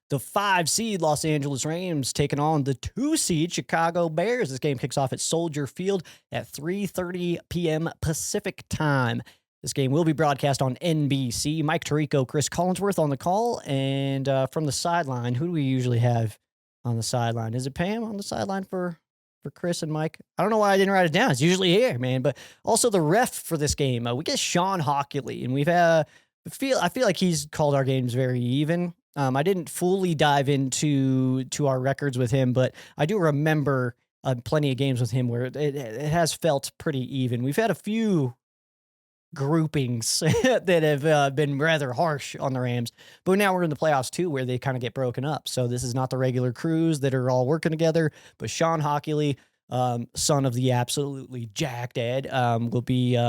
The 5 seed Los Angeles Rams taking on the 2 seed Chicago Bears. This game kicks off at Soldier Field at 3:30 p.m. Pacific time. This game will be broadcast on NBC. Mike Tirico, Chris Collinsworth on the call. And from the sideline, who do we usually have on the sideline? Is it Pam on the sideline for Chris and Mike? I don't know why I didn't write it down. It's usually here, man. But also the ref for this game, we get Sean Hockley, and I feel like he's called our games very even. I didn't fully dive into our records with him, but I do remember plenty of games with him where it has felt pretty even. We've had a few groupings that have been rather harsh on the Rams, but now we're in the playoffs too, where they kind of get broken up. So this is not the regular crews that are all working together, but Sean Hockley, son of the absolutely jacked Ed, will be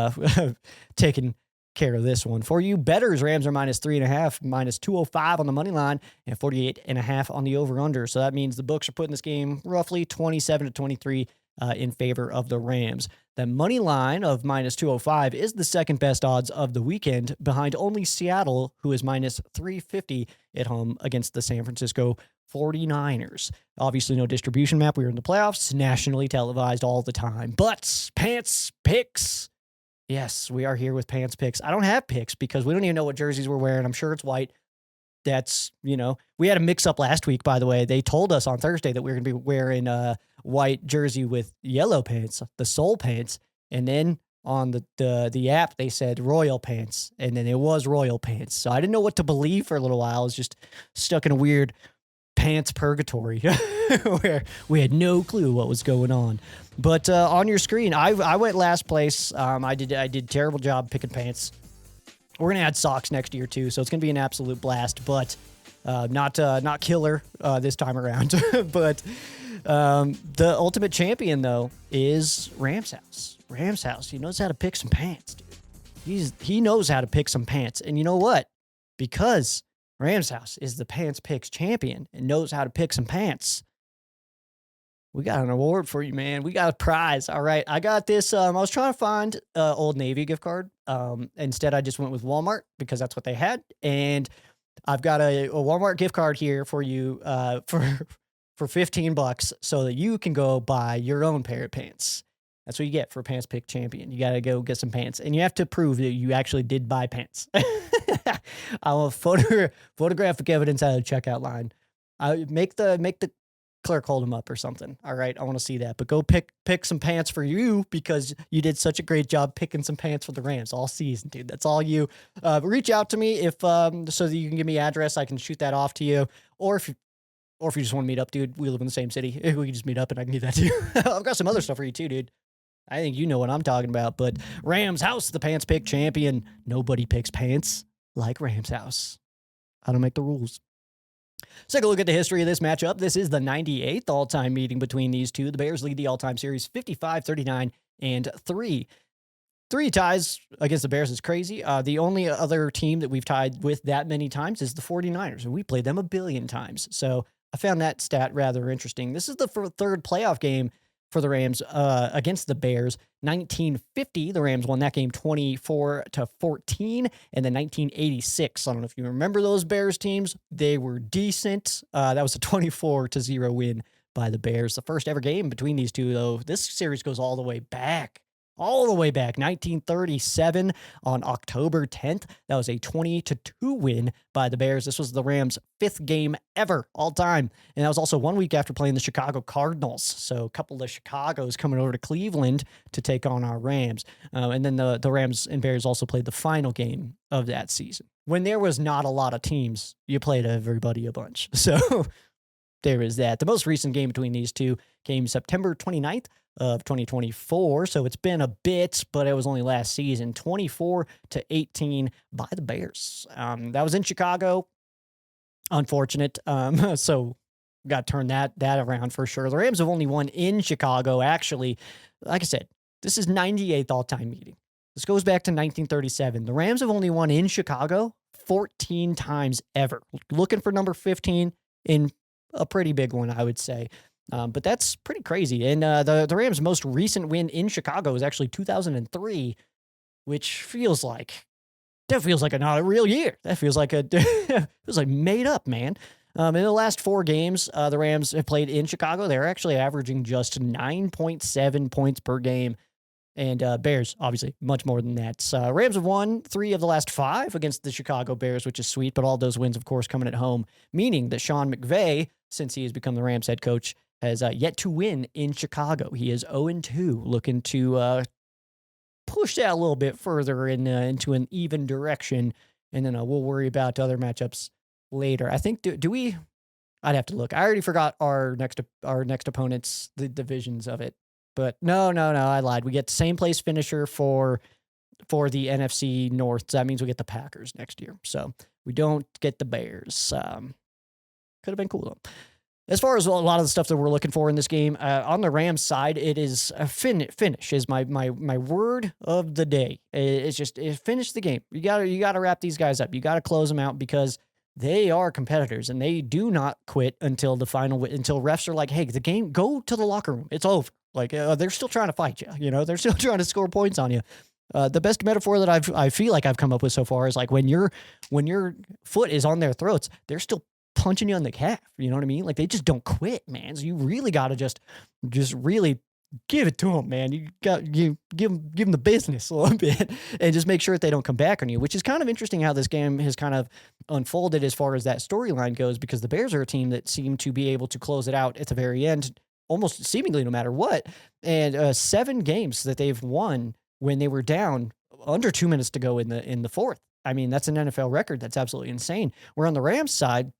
taking care of this one for you. Bettors, Rams are -3.5, -205 on the money line, and 48.5 on the over/under. So that means the books are putting this game roughly 27-23 in favor of the Rams. The money line of -205 is the second best odds of the weekend, behind only Seattle, who is -350 at home against the San Francisco 49ers. Obviously, no distribution map. We are in the playoffs, nationally televised all the time. But Pants Picks. Yes, we are here with Pants Picks. I don't have picks because we don't even know what jerseys we're wearing. I'm sure it's white. That's, we had a mix-up last week, by the way. They told us on Thursday that we were going to be wearing a white jersey with yellow pants, the Soul Pants. And then on the app, they said Royal Pants. And then it was Royal Pants. So I didn't know what to believe for a little while. I was just stuck in a weird pants purgatory where we had no clue what was going on. But on your screen, I went last place. I did a terrible job picking pants. We're gonna add socks next year too, so it's gonna be an absolute blast. But not killer this time around. But the ultimate champion though is Rams House. Rams House. He knows how to pick some pants, dude. He knows how to pick some pants, and you know what? Because Rams House is the Pants Picks champion and knows how to pick some pants, we got an award for you, man. We got a prize. All right. I got this. I was trying to find Old Navy gift card. Instead, I just went with Walmart because that's what they had. And I've got a Walmart gift card here for you for $15 so that you can go buy your own pair of pants. That's what you get for Pants Pick Champion. You got to go get some pants. And you have to prove that you actually did buy pants. I'll photographic evidence out of the checkout line. Make the clerk hold them up or something. All right, I want to see that. But go pick some pants for you because you did such a great job picking some pants for the Rams all season, dude. That's all you. Reach out to me if so that you can give me address. I can shoot that off to you. Or if you just want to meet up, dude, we live in the same city. We can just meet up and I can do that too. I've got some other stuff for you too, dude. I think you know what I'm talking about. But Rams House, the Pants Pick champion. Nobody picks pants like Rams House. I don't make the rules. Let's take a look at the history of this matchup. This is the 98th all-time meeting between these two. The Bears lead the all-time series 55-39 and 3. 3 ties against the Bears is crazy. The only other team that we've tied with that many times is the 49ers, and we played them a billion times. So I found that stat rather interesting. This is the third playoff game for the Rams against the Bears. 1950, the Rams won that game 24-14, and then 1986. I don't know if you remember those Bears teams. They were decent. That was a 24-0 win by the Bears. The first ever game between these two, though. This series goes all the way back. 1937 on October 10th. That was a 20-2 win by the Bears. This was the Rams' 5th game ever, all time. And that was also 1 week after playing the Chicago Cardinals. So a couple of Chicagos coming over to Cleveland to take on our Rams. And then the Rams and Bears also played the final game of that season. When there was not a lot of teams, you played everybody a bunch. So there is that. The most recent game between these two came September 29th of 2024. So it's been a bit, but it was only last season, 24-18 by the Bears. That was in Chicago. Unfortunate. So got to turn that around for sure. The Rams have only won in Chicago. Actually, like I said, this is 98th all-time meeting. This goes back to 1937. The Rams have only won in Chicago 14 times ever. Looking for number 15 in a pretty big one, I would say. But that's pretty crazy. And the Rams' most recent win in Chicago is actually 2003, which feels like not a real year. That feels like feels like made up, man. In the last 4 games, the Rams have played in Chicago. They're actually averaging just 9.7 points per game. And Bears, obviously, much more than that. Rams have won 3 of the last 5 against the Chicago Bears, which is sweet. But all those wins, of course, coming at home, meaning that Sean McVay, since he has become the Rams head coach, has yet to win in Chicago. He is 0-2, looking to push that a little bit further into an even direction. And then we'll worry about other matchups later. I think, do we? I'd have to look. I already forgot our next opponents, the divisions of it. But no, I lied. We get the same place finisher for the NFC North. So that means we get the Packers next year. So we don't get the Bears. Could have been cool though. As far as a lot of the stuff that we're looking for in this game, on the Rams side, it is a finish is my word of the day. It's just finish the game. You gotta wrap these guys up. You gotta close them out because they are competitors and they do not quit until the final, until refs are like, hey, the game, go to the locker room. It's over. Like they're still trying to fight you. You know, they're still trying to score points on you. The best metaphor that I feel like I've come up with so far is like when your foot is on their throats, they're still punching you on the calf. You know what I mean? Like they just don't quit, man. So you really got to just really give it to them, man. You give them the business a little bit and just make sure that they don't come back on you, which is kind of interesting how this game has kind of unfolded as far as that storyline goes, because the Bears are a team that seem to be able to close it out at the very end, almost seemingly no matter what. And 7 games that they've won when they were down under 2 minutes to go in the fourth. I mean, that's an NFL record. That's absolutely insane. Where on the Rams side,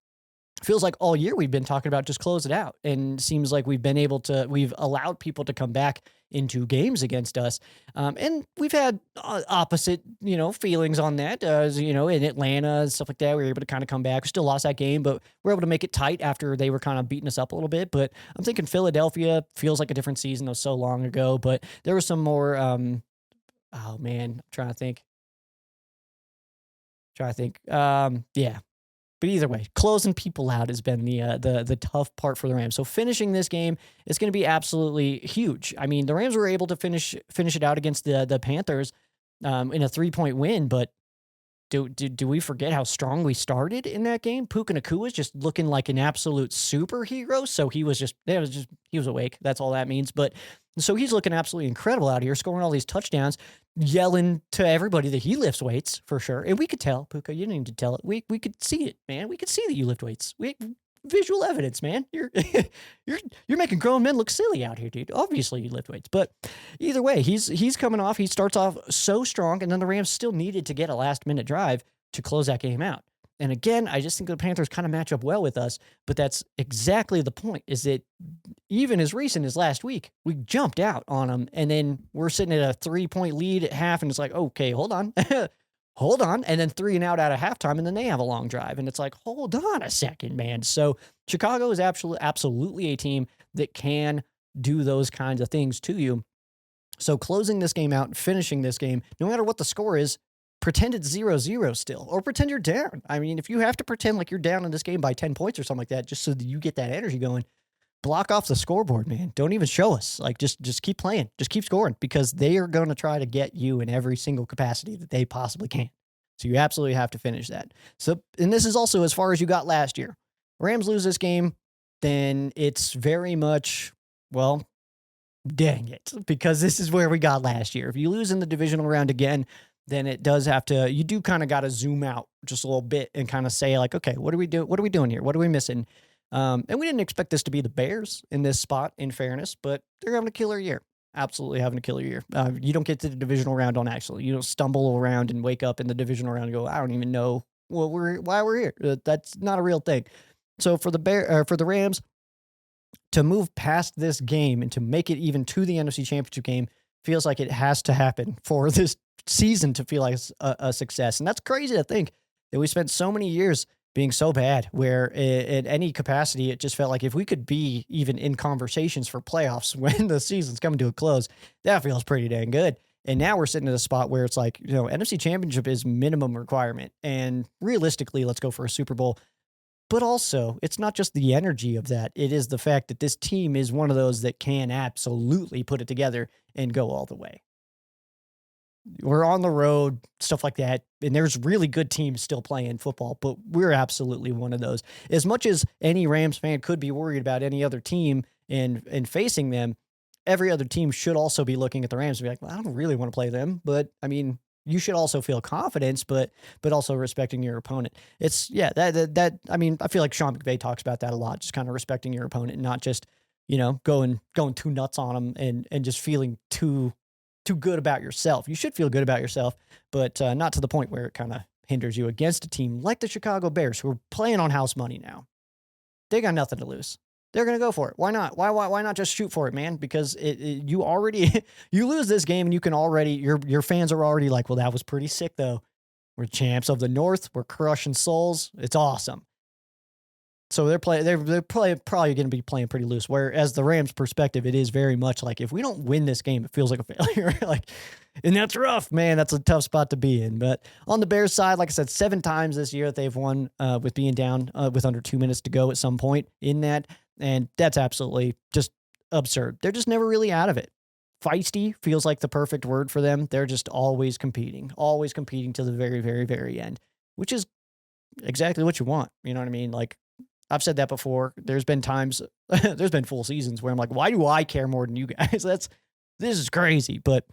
feels like all year we've been talking about just close it out, and seems like we've allowed people to come back into games against us. And we've had opposite, feelings on that, in Atlanta and stuff like that. We were able to kind of come back. We still lost that game, but we're able to make it tight after they were kind of beating us up a little bit. But I'm thinking Philadelphia feels like a different season. That was so long ago, but there was some more, oh man, I'm trying to think. Yeah. But either way, closing people out has been the tough part for the Rams. So finishing this game is going to be absolutely huge. I mean, the Rams were able to finish it out against the Panthers in a 3-point win, but do we forget how strong we started in that game? Puka Nacua was just looking like an absolute superhero. So he was awake. That's all that means. But so he's looking absolutely incredible out here, scoring all these touchdowns, yelling to everybody that he lifts weights for sure. And we could tell, Puka, you didn't need to tell it. We could see it, man. We could see that you lift weights. Visual evidence, man. You're making grown men look silly out here, dude. Obviously you lift weights. But either way, he's coming off. He starts off so strong, and then the Rams still needed to get a last-minute drive to close that game out. And again, I just think the Panthers kind of match up well with us, but that's exactly the point, is that even as recent as last week, we jumped out on them, and then we're sitting at a 3-point lead at half, and it's like, okay, hold on. Hold on, and then 3 and out at halftime, and then they have a long drive, and it's like, hold on a second, man. So Chicago is absolutely a team that can do those kinds of things to you. So closing this game out and finishing this game, no matter what the score is, pretend it's 0-0 still, or pretend you're down. I mean, if you have to pretend like you're down in this game by 10 points or something like that, just so that you get that energy going, block off the scoreboard, man. Don't even show us. Like, just keep playing. Just keep scoring, because they are going to try to get you in every single capacity that they possibly can. So you absolutely have to finish that. So, and this is also as far as you got last year. Rams lose this game, then it's very much, well, dang it, because this is where we got last year. If you lose in the divisional round again, then it does have to, you do kind of got to zoom out just a little bit and kind of say like, okay, what are we doing here? What are we missing? And we didn't expect this to be the Bears in this spot, in fairness, but they're having a killer year. Absolutely having a killer year. You don't get to the divisional round on accident. You don't stumble around and wake up in the divisional round and go, I don't even know why we're here. That's not a real thing. So for the Rams to move past this game and to make it even to the NFC Championship game feels like it has to happen for this season to feel like a success. And that's crazy to think that we spent so many years being so bad, where in any capacity, it just felt like if we could be even in conversations for playoffs when the season's coming to a close, that feels pretty dang good. And now we're sitting at a spot where it's like, NFC Championship is minimum requirement. And realistically, let's go for a Super Bowl. But also, it's not just the energy of that. It is the fact that this team is one of those that can absolutely put it together and go all the way. we're on the road, stuff like that. And there's really good teams still playing football, but we're absolutely one of those. As much as any Rams fan could be worried about any other team and facing them, every other team should also be looking at the Rams and be like, well, I don't really want to play them. But I mean, you should also feel confidence, but also respecting your opponent. It's that I mean, I feel like Sean McVay talks about that a lot, just kind of respecting your opponent, not just, going too nuts on them and just feeling too good about yourself. You should feel good about yourself, but not to the point where it kind of hinders you against a team like the Chicago Bears, who are playing on house money now. They got nothing to lose. They're going to go for it. Why not? Why not just shoot for it, man? Because you already you lose this game and you can already your fans are already like, well, that was pretty sick though. We're champs of the North. We're crushing souls. It's awesome. So they're probably going to be playing pretty loose. Whereas the Rams' perspective, it is very much like, if we don't win this game, it feels like a failure. And that's rough, man. That's a tough spot to be in. But on the Bears side, like I said, 7 times this year that they've won with being down with under 2 minutes to go at some point in that, and that's absolutely just absurd. They're just never really out of it. Feisty feels like the perfect word for them. They're just always competing to the very, very, very end, which is exactly what you want. You know what I mean? Like, I've said that before. There's been times, there's been full seasons where I'm like, why do I care more than you guys? This is crazy, but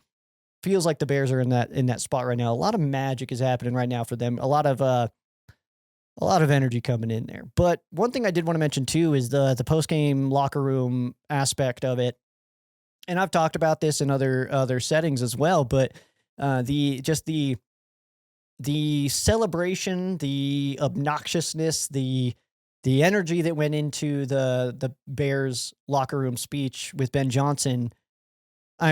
feels like the Bears are in that spot right now. A lot of magic is happening right now for them. A lot of energy coming in there. But one thing I did want to mention too is the post-game locker room aspect of it. And I've talked about this in other settings as well, but the celebration, the obnoxiousness, the energy that went into the Bears locker room speech with Ben Johnson.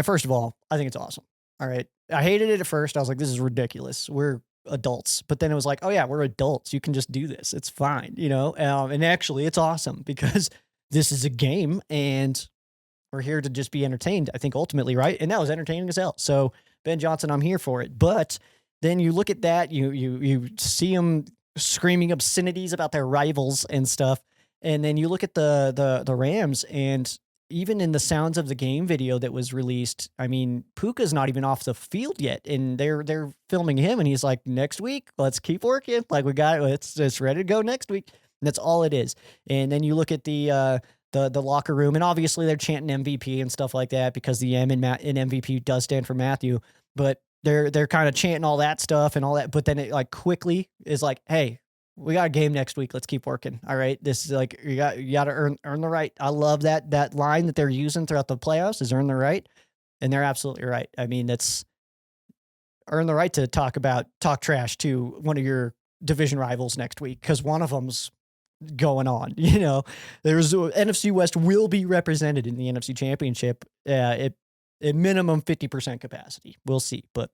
First of all, I think it's awesome. All right. I hated it at first. I was like, this is ridiculous. We're adults. But then it was like, oh yeah, we're adults. You can just do this. It's fine, and actually it's awesome because this is a game and we're here to just be entertained, I think, ultimately, right? And that was entertaining as hell. So Ben Johnson, I'm here for it. But then you look at that, you see him screaming obscenities about their rivals and stuff. And then you look at the Rams, and even in the Sounds of the Game video that was released, I mean, Puka's not even off the field yet, and they're filming him, and he's like, next week, let's keep working. Like, we got it. It's ready to go next week. And that's all it is. And then you look at the locker room, and obviously they're chanting MVP and stuff like that because the M in MVP does stand for Matthew, but they're kind of chanting all that stuff and all that, but then it like quickly is like, hey, we got a game next week. Let's keep working. All right. This is like, you got to earn the right. I love that line that they're using throughout the playoffs is earn the right. And they're absolutely right. I mean, that's earn the right to talk trash to one of your division rivals next week, because one of them's going on. There's NFC West will be represented in the NFC Championship. At minimum 50% capacity. We'll see, but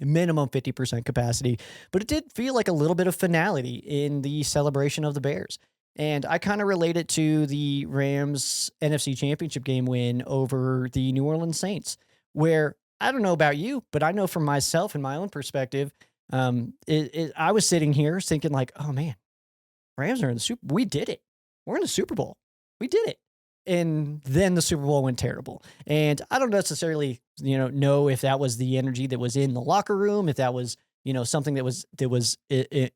minimum 50% capacity. But it did feel like a little bit of finality in the celebration of the Bears. And I kind of relate it to the Rams NFC Championship game win over the New Orleans Saints, where I don't know about you, but I know from myself and my own perspective, I was sitting here thinking like, oh man, Rams are in the Super Bowl. We did it. We're in the Super Bowl. We did it. And then the Super Bowl went terrible. And I don't necessarily, know if that was the energy that was in the locker room, if that was, something that was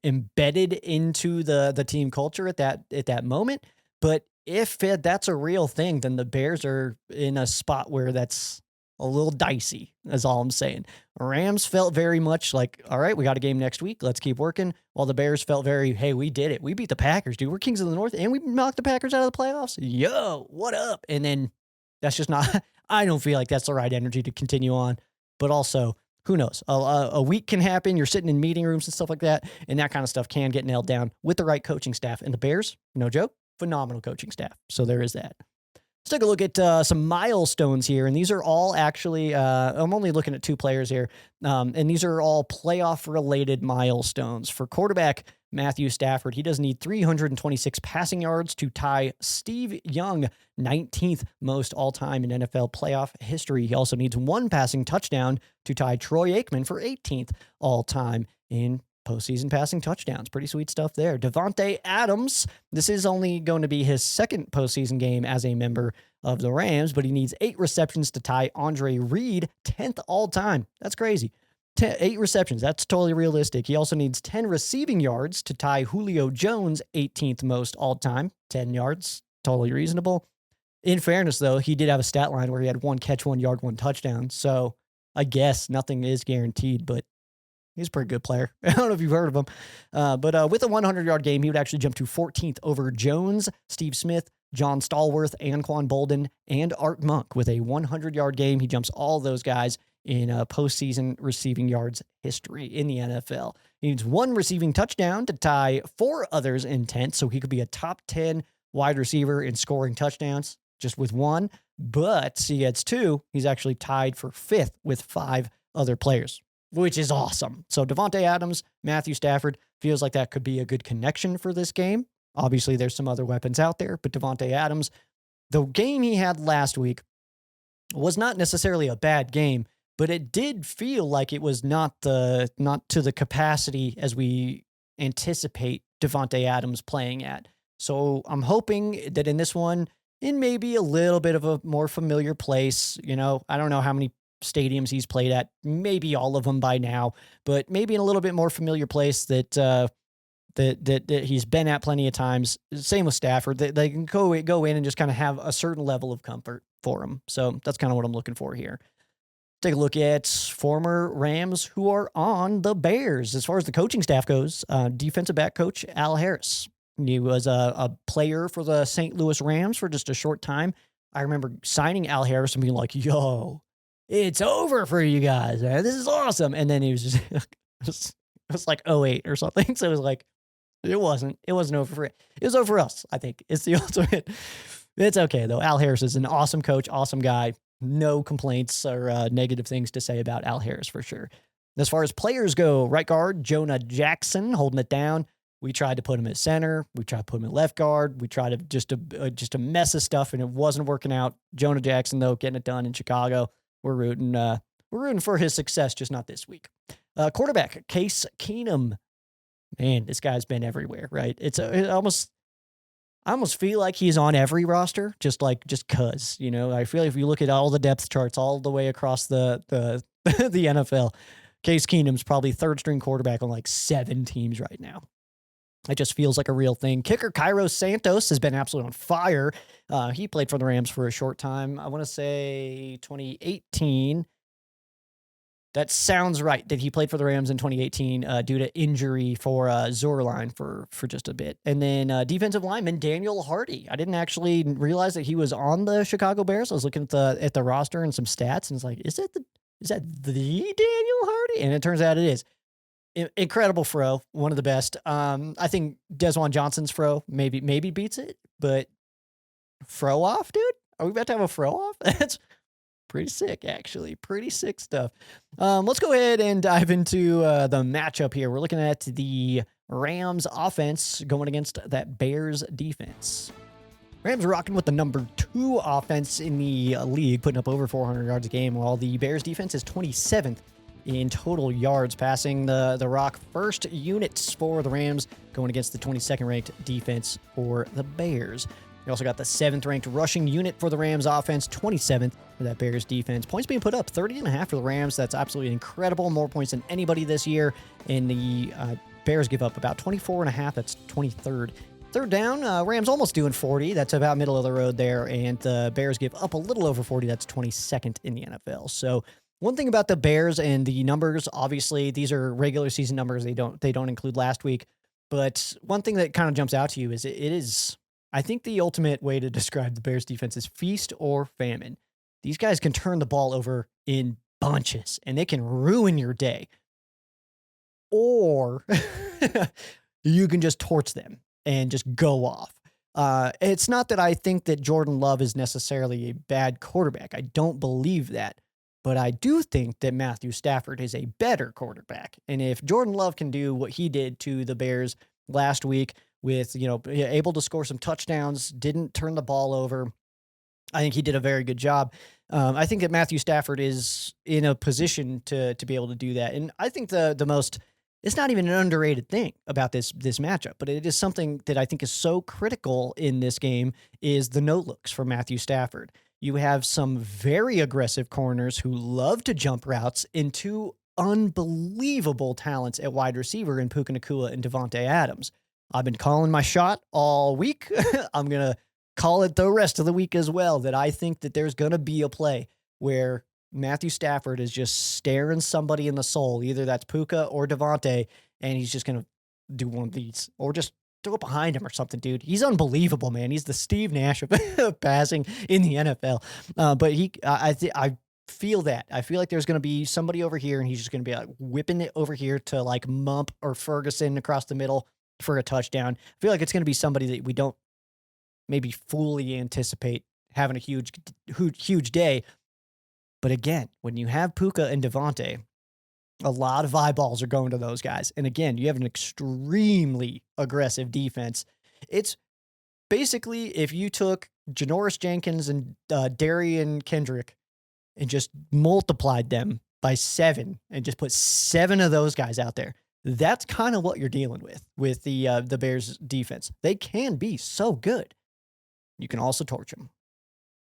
embedded into the team culture at that moment. But if that's a real thing, then the Bears are in a spot where that's a little dicey, is all I'm saying. Rams felt very much like, all right, we got a game next week. Let's keep working. While the Bears felt very, hey, we did it. We beat the Packers, dude. We're kings of the North, and we knocked the Packers out of the playoffs. Yo, what up? And then that's just not, I don't feel like that's the right energy to continue on. But also, who knows? A week can happen. You're sitting in meeting rooms and stuff like that, and that kind of stuff can get nailed down with the right coaching staff. And the Bears, no joke, phenomenal coaching staff. So there is that. Let's take a look at some milestones here, and these are all actually, I'm only looking at 2 players here, and these are all playoff-related milestones. For quarterback Matthew Stafford, he does need 326 passing yards to tie Steve Young, 19th most all-time in NFL playoff history. He also needs 1 passing touchdown to tie Troy Aikman for 18th all-time in postseason passing touchdowns. Pretty sweet stuff there. Devontae Adams, this is only going to be his 2nd postseason game as a member of the Rams, but he needs 8 receptions to tie Andre Reed 10th all time. That's crazy. 8 receptions. That's totally realistic. He also needs 10 receiving yards to tie Julio Jones 18th most all time. 10 yards. Totally reasonable. In fairness, though, he did have a stat line where he had 1 catch, 1 yard, 1 touchdown. So I guess nothing is guaranteed, but he's a pretty good player. I don't know if you've heard of him. But with a 100-yard game, he would actually jump to 14th over Jones, Steve Smith, John Stallworth, Anquan Bolden, and Art Monk. With a 100-yard game, he jumps all those guys in postseason receiving yards history in the NFL. He needs 1 receiving touchdown to tie 4 others in 10th, so he could be a top 10 wide receiver in scoring touchdowns just with 1. But he gets 2. He's actually tied for 5th with 5 other players, which is awesome. So Davante Adams, Matthew Stafford, feels like that could be a good connection for this game. Obviously, there's some other weapons out there, but Davante Adams, the game he had last week was not necessarily a bad game, but it did feel like it was not to the capacity as we anticipate Davante Adams playing at. So I'm hoping that in this one, in maybe a little bit of a more familiar place, I don't know how many stadiums he's played at, maybe all of them by now, but maybe in a little bit more familiar place that he's been at plenty of times. Same with Stafford. They can go in and just kind of have a certain level of comfort for him. So that's kind of what I'm looking for here. Take a look at former Rams who are on the Bears. As far as the coaching staff goes, defensive back coach Al Harris. He was a player for the St. Louis Rams for just a short time. I remember signing Al Harris and being like, yo, it's over for you guys, man. This is awesome. And then he was just, it was like 08 or something. So it was like, it wasn't over for it. It was over for us, I think. It's the ultimate. It's okay, though. Al Harris is an awesome coach, awesome guy. No complaints or negative things to say about Al Harris for sure. As far as players go, right guard, Jonah Jackson holding it down. We tried to put him at center. We tried to put him at left guard. We tried to just a mess of stuff, and it wasn't working out. Jonah Jackson, though, getting it done in Chicago. We're rooting for his success, just not this week. Quarterback, Case Keenum. Man, this guy's been everywhere, right? I almost feel like he's on every roster, just cause, I feel like if you look at all the depth charts all the way across the the NFL, Case Keenum's probably 3rd string quarterback on 7 teams right now. It just feels like a real thing. Kicker Cairo Santos has been absolutely on fire. He played for the Rams for a short time. I want to say 2018. That sounds right, that he played for the Rams in 2018 due to injury for Zurline for just a bit. And then defensive lineman Daniel Hardy. I didn't actually realize that he was on the Chicago Bears. I was looking at the roster and some stats, and it's like, is that the Daniel Hardy? And it turns out it is. Incredible fro, one of the best. I think Desjuan Johnson's fro maybe beats it, but fro off, dude? Are we about to have a fro off? That's pretty sick, actually. Pretty sick stuff. Let's go ahead and dive into the matchup here. We're looking at the Rams offense going against that Bears defense. Rams are rocking with the number 2 offense in the league, putting up over 400 yards a game, while the Bears defense is 27th in total yards, passing the rock first units for the Rams, going against the 22nd ranked defense for the Bears. You also got the 7th ranked rushing unit for the Rams offense, 27th for that Bears defense. Points being put up, 30.5 for the Rams. That's absolutely incredible. More points than anybody this year. And the Bears give up about 24.5. That's 23rd. Third down, Rams almost doing 40. That's about middle of the road there. And the Bears give up a little over 40. That's 22nd in the NFL. So one thing about the Bears and the numbers, obviously, these are regular season numbers. They don't include last week. But one thing that kind of jumps out to you is it is, I think the ultimate way to describe the Bears defense is feast or famine. These guys can turn the ball over in bunches, and they can ruin your day. Or you can just torch them and just go off. It's not that I think that Jordan Love is necessarily a bad quarterback. I don't believe that. But I do think that Matthew Stafford is a better quarterback. And if Jordan Love can do what he did to the Bears last week with, able to score some touchdowns, didn't turn the ball over, I think he did a very good job. I think that Matthew Stafford is in a position to be able to do that. And I think the most it's not even an underrated thing about this matchup, but it is something that I think is so critical in this game is the no looks for Matthew Stafford. You have some very aggressive corners who love to jump routes into unbelievable talents at wide receiver in Puka Nacua and Devontae Adams. I've been calling my shot all week. I'm going to call it the rest of the week as well, that I think that there's going to be a play where Matthew Stafford is just staring somebody in the soul. Either that's Puka or Devontae, and he's just going to do one of these or just throw it behind him or something, dude. He's unbelievable, man. He's the Steve Nash of passing in the NFL. But I feel that. I feel like there's going to be somebody over here, and he's just going to be like whipping it over here to like Mump or Ferguson across the middle for a touchdown. I feel like it's going to be somebody that we don't maybe fully anticipate having a huge day. But again, when you have Puka and Devontae, a lot of eyeballs are going to those guys. And again, you have an extremely aggressive defense. It's basically if you took Janoris Jenkins and Darian Kendrick and just multiplied them by 7 and just put 7 of those guys out there. That's kind of what you're dealing with the Bears defense. They can be so good. You can also torch them.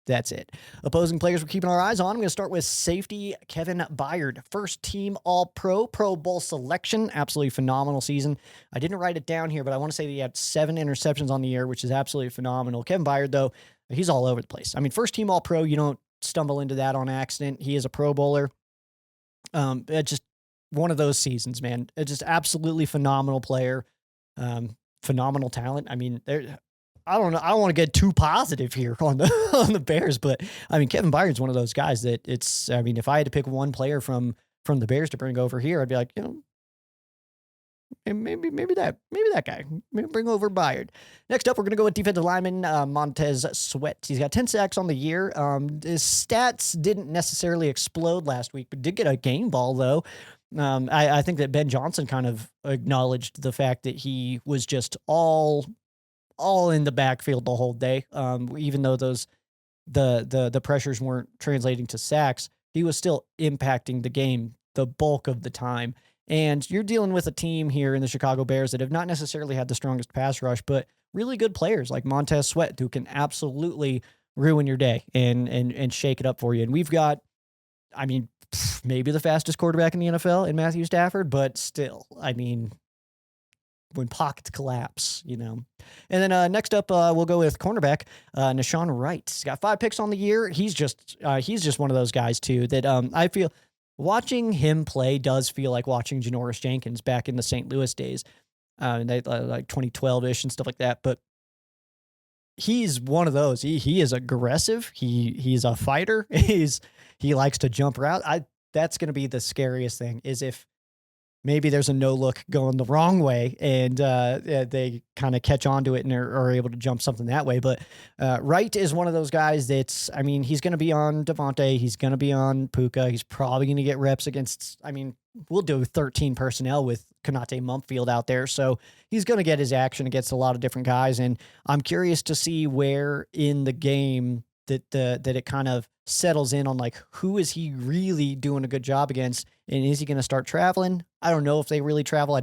That's it. Opposing players we're keeping our eyes on. I'm going to start with safety Kevin Byard. First team All-Pro, Pro Bowl selection. Absolutely phenomenal season. I didn't write it down here, but I want to say that he had 7 interceptions on the year, which is absolutely phenomenal. Kevin Byard, though, he's all over the place. I mean, first team All-Pro, you don't stumble into that on accident. He is a Pro Bowler. Just one of those seasons, man. Just absolutely phenomenal player. Phenomenal talent. I mean, I don't know. I don't want to get too positive here on the Bears, but I mean, Kevin Byard's one of those guys that I mean, if I had to pick one player from the Bears to bring over here, I'd be like, maybe that guy. Maybe bring over Byard. Next up, we're going to go with defensive lineman Montez Sweat. He's got 10 sacks on the year. His stats didn't necessarily explode last week, but did get a game ball though. I think that Ben Johnson kind of acknowledged the fact that he was just all in the backfield the whole day. Even though the pressures weren't translating to sacks, he was still impacting the game the bulk of the time. And you're dealing with a team here in the Chicago Bears that have not necessarily had the strongest pass rush, but really good players like Montez Sweat who can absolutely ruin your day and shake it up for you. And we've got, I mean, maybe the fastest quarterback in the NFL in Matthew Stafford, but still, I mean, when pockets collapse, And then next up, we'll go with cornerback Nashawn Wright. He's got 5 picks on the year. He's just one of those guys too that I feel watching him play does feel like watching Janoris Jenkins back in the St. Louis days, they like 2012-ish and stuff like that. But he's one of those. He is aggressive. He's a fighter. He likes to jump route. That's going to be the scariest thing is if maybe there's a no look going the wrong way and they kind of catch on to it and are able to jump something that way. But Wright is one of those guys that's, I mean, he's going to be on Devontae. He's going to be on Puka. He's probably going to get reps against, I mean, we'll do 13 personnel with Konate Mumpfield out there. So he's going to get his action against a lot of different guys. And I'm curious to see where in the game that it kind of settles in on like, who is he really doing a good job against? And is he going to start traveling? I don't know if they really travel. I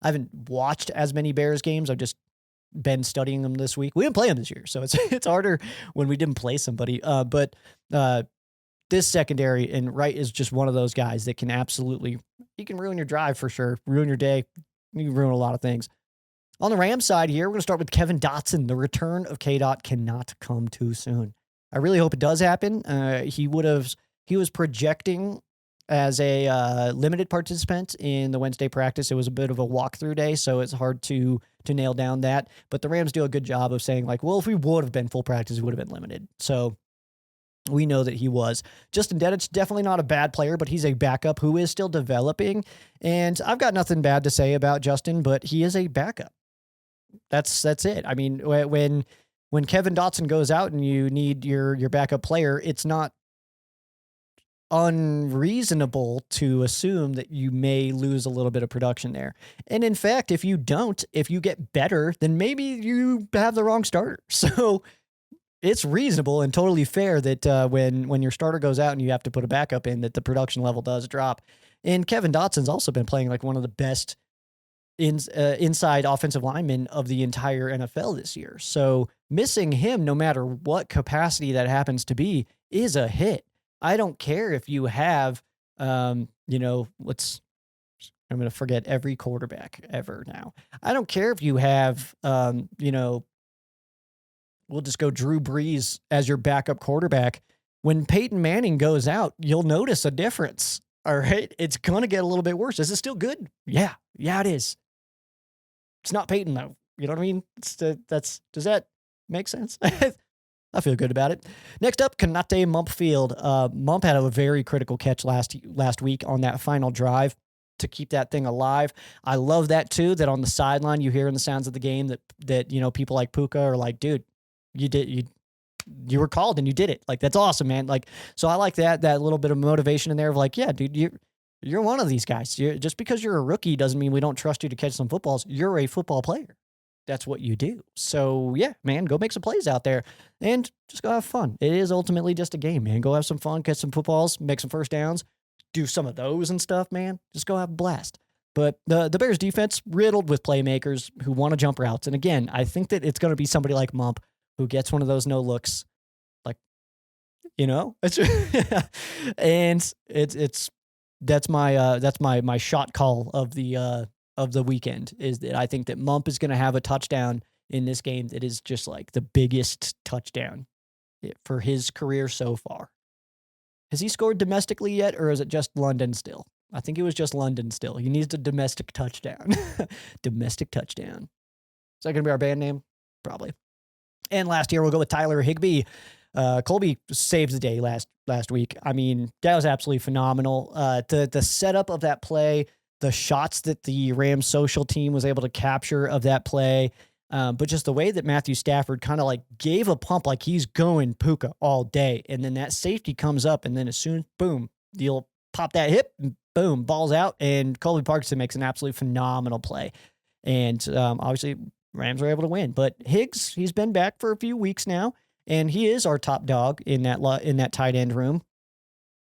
haven't watched as many Bears games. I've just been studying them this week. We didn't play them this year, so it's harder when we didn't play somebody. But this secondary and Wright is just one of those guys that can absolutely, he can ruin your drive for sure, ruin your day. You can ruin a lot of things. On the Rams side here, we're going to start with Kevin Dotson. The return of K-Dot cannot come too soon. I really hope it does happen. He was projecting as a limited participant in the Wednesday practice. It was a bit of a walkthrough day, so it's hard to nail down that. But the Rams do a good job of saying like, well, if we would have been full practice, it would have been limited. So we know that he was. Justin Dedich, definitely not a bad player, but he's a backup who is still developing. And I've got nothing bad to say about Justin, but he is a backup. That's it. I mean, when Kevin Dotson goes out and you need your backup player, it's not unreasonable to assume that you may lose a little bit of production there. And in fact, if you get better, then maybe you have the wrong starter. So it's reasonable and totally fair that when your starter goes out and you have to put a backup in, that the production level does drop. And Kevin Dotson's also been playing like one of the best inside offensive linemen of the entire NFL this year. So missing him, no matter what capacity that happens to be, is a hit. I don't care if you have, I'm going to forget every quarterback ever now. I don't care if you have, we'll just go Drew Brees as your backup quarterback. When Peyton Manning goes out, you'll notice a difference. All right. It's going to get a little bit worse. Is it still good? Yeah. Yeah, it is. It's not Peyton, though. You know what I mean? Does that make sense? I feel good about it. Next up, Konate Mumpfield. Mump had a very critical catch last week on that final drive to keep that thing alive. I love that, too, that on the sideline you hear in the sounds of the game that people like Puka are like, dude, you were called and you did it. Like, that's awesome, man. Like, so I like that little bit of motivation in there of like, yeah, dude, you're one of these guys. Just because you're a rookie doesn't mean we don't trust you to catch some footballs. You're a football player. That's what you do. So, yeah, man, go make some plays out there and just go have fun. It is ultimately just a game, man. Go have some fun, catch some footballs, make some first downs, do some of those and stuff, man. Just go have a blast. But the Bears defense riddled with playmakers who want to jump routes. And again, I think that it's going to be somebody like Mump who gets one of those no looks, like, and that's my shot call of the weekend is that I think that Mump is going to have a touchdown in this game that is just like the biggest touchdown for his career so far. Has he scored domestically yet, or is it just London still? I think it was just London still. He needs a domestic touchdown. Domestic touchdown. Is that going to be our band name? Probably. And last year, we'll go with Tyler Higbee. Colby saved the day last week. I mean, that was absolutely phenomenal. The setup of that play, the shots that the Rams social team was able to capture of that play, but just the way that Matthew Stafford kind of like gave a pump like he's going Puka all day. And then that safety comes up, and then as soon, boom, you'll pop that hip, and boom, ball's out, and Colby Parkinson makes an absolutely phenomenal play. And obviously, Rams were able to win. But Higgs, he's been back for a few weeks now, and he is our top dog in that tight end room.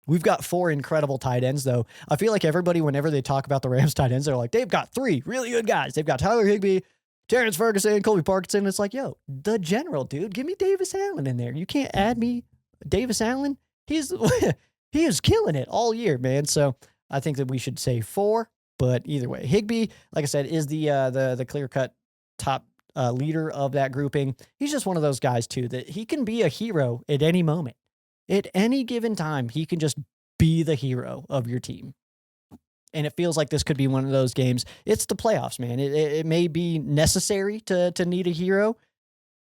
We've got 4 incredible tight ends, though. I feel like everybody, whenever they talk about the Rams tight ends, they're like, they've got 3 really good guys. They've got Tyler Higbee, Terrence Ferguson, Colby Parkinson. It's like, yo, the general, dude. Give me Davis Allen in there. You can't add me Davis Allen. He is killing it all year, man. So I think that we should say 4. But either way, Higbee, like I said, is the clear-cut top leader of that grouping. He's just one of those guys, too, that he can be a hero at any moment. At any given time, he can just be the hero of your team. And it feels like this could be one of those games. It's the playoffs, man. It may be necessary to need a hero.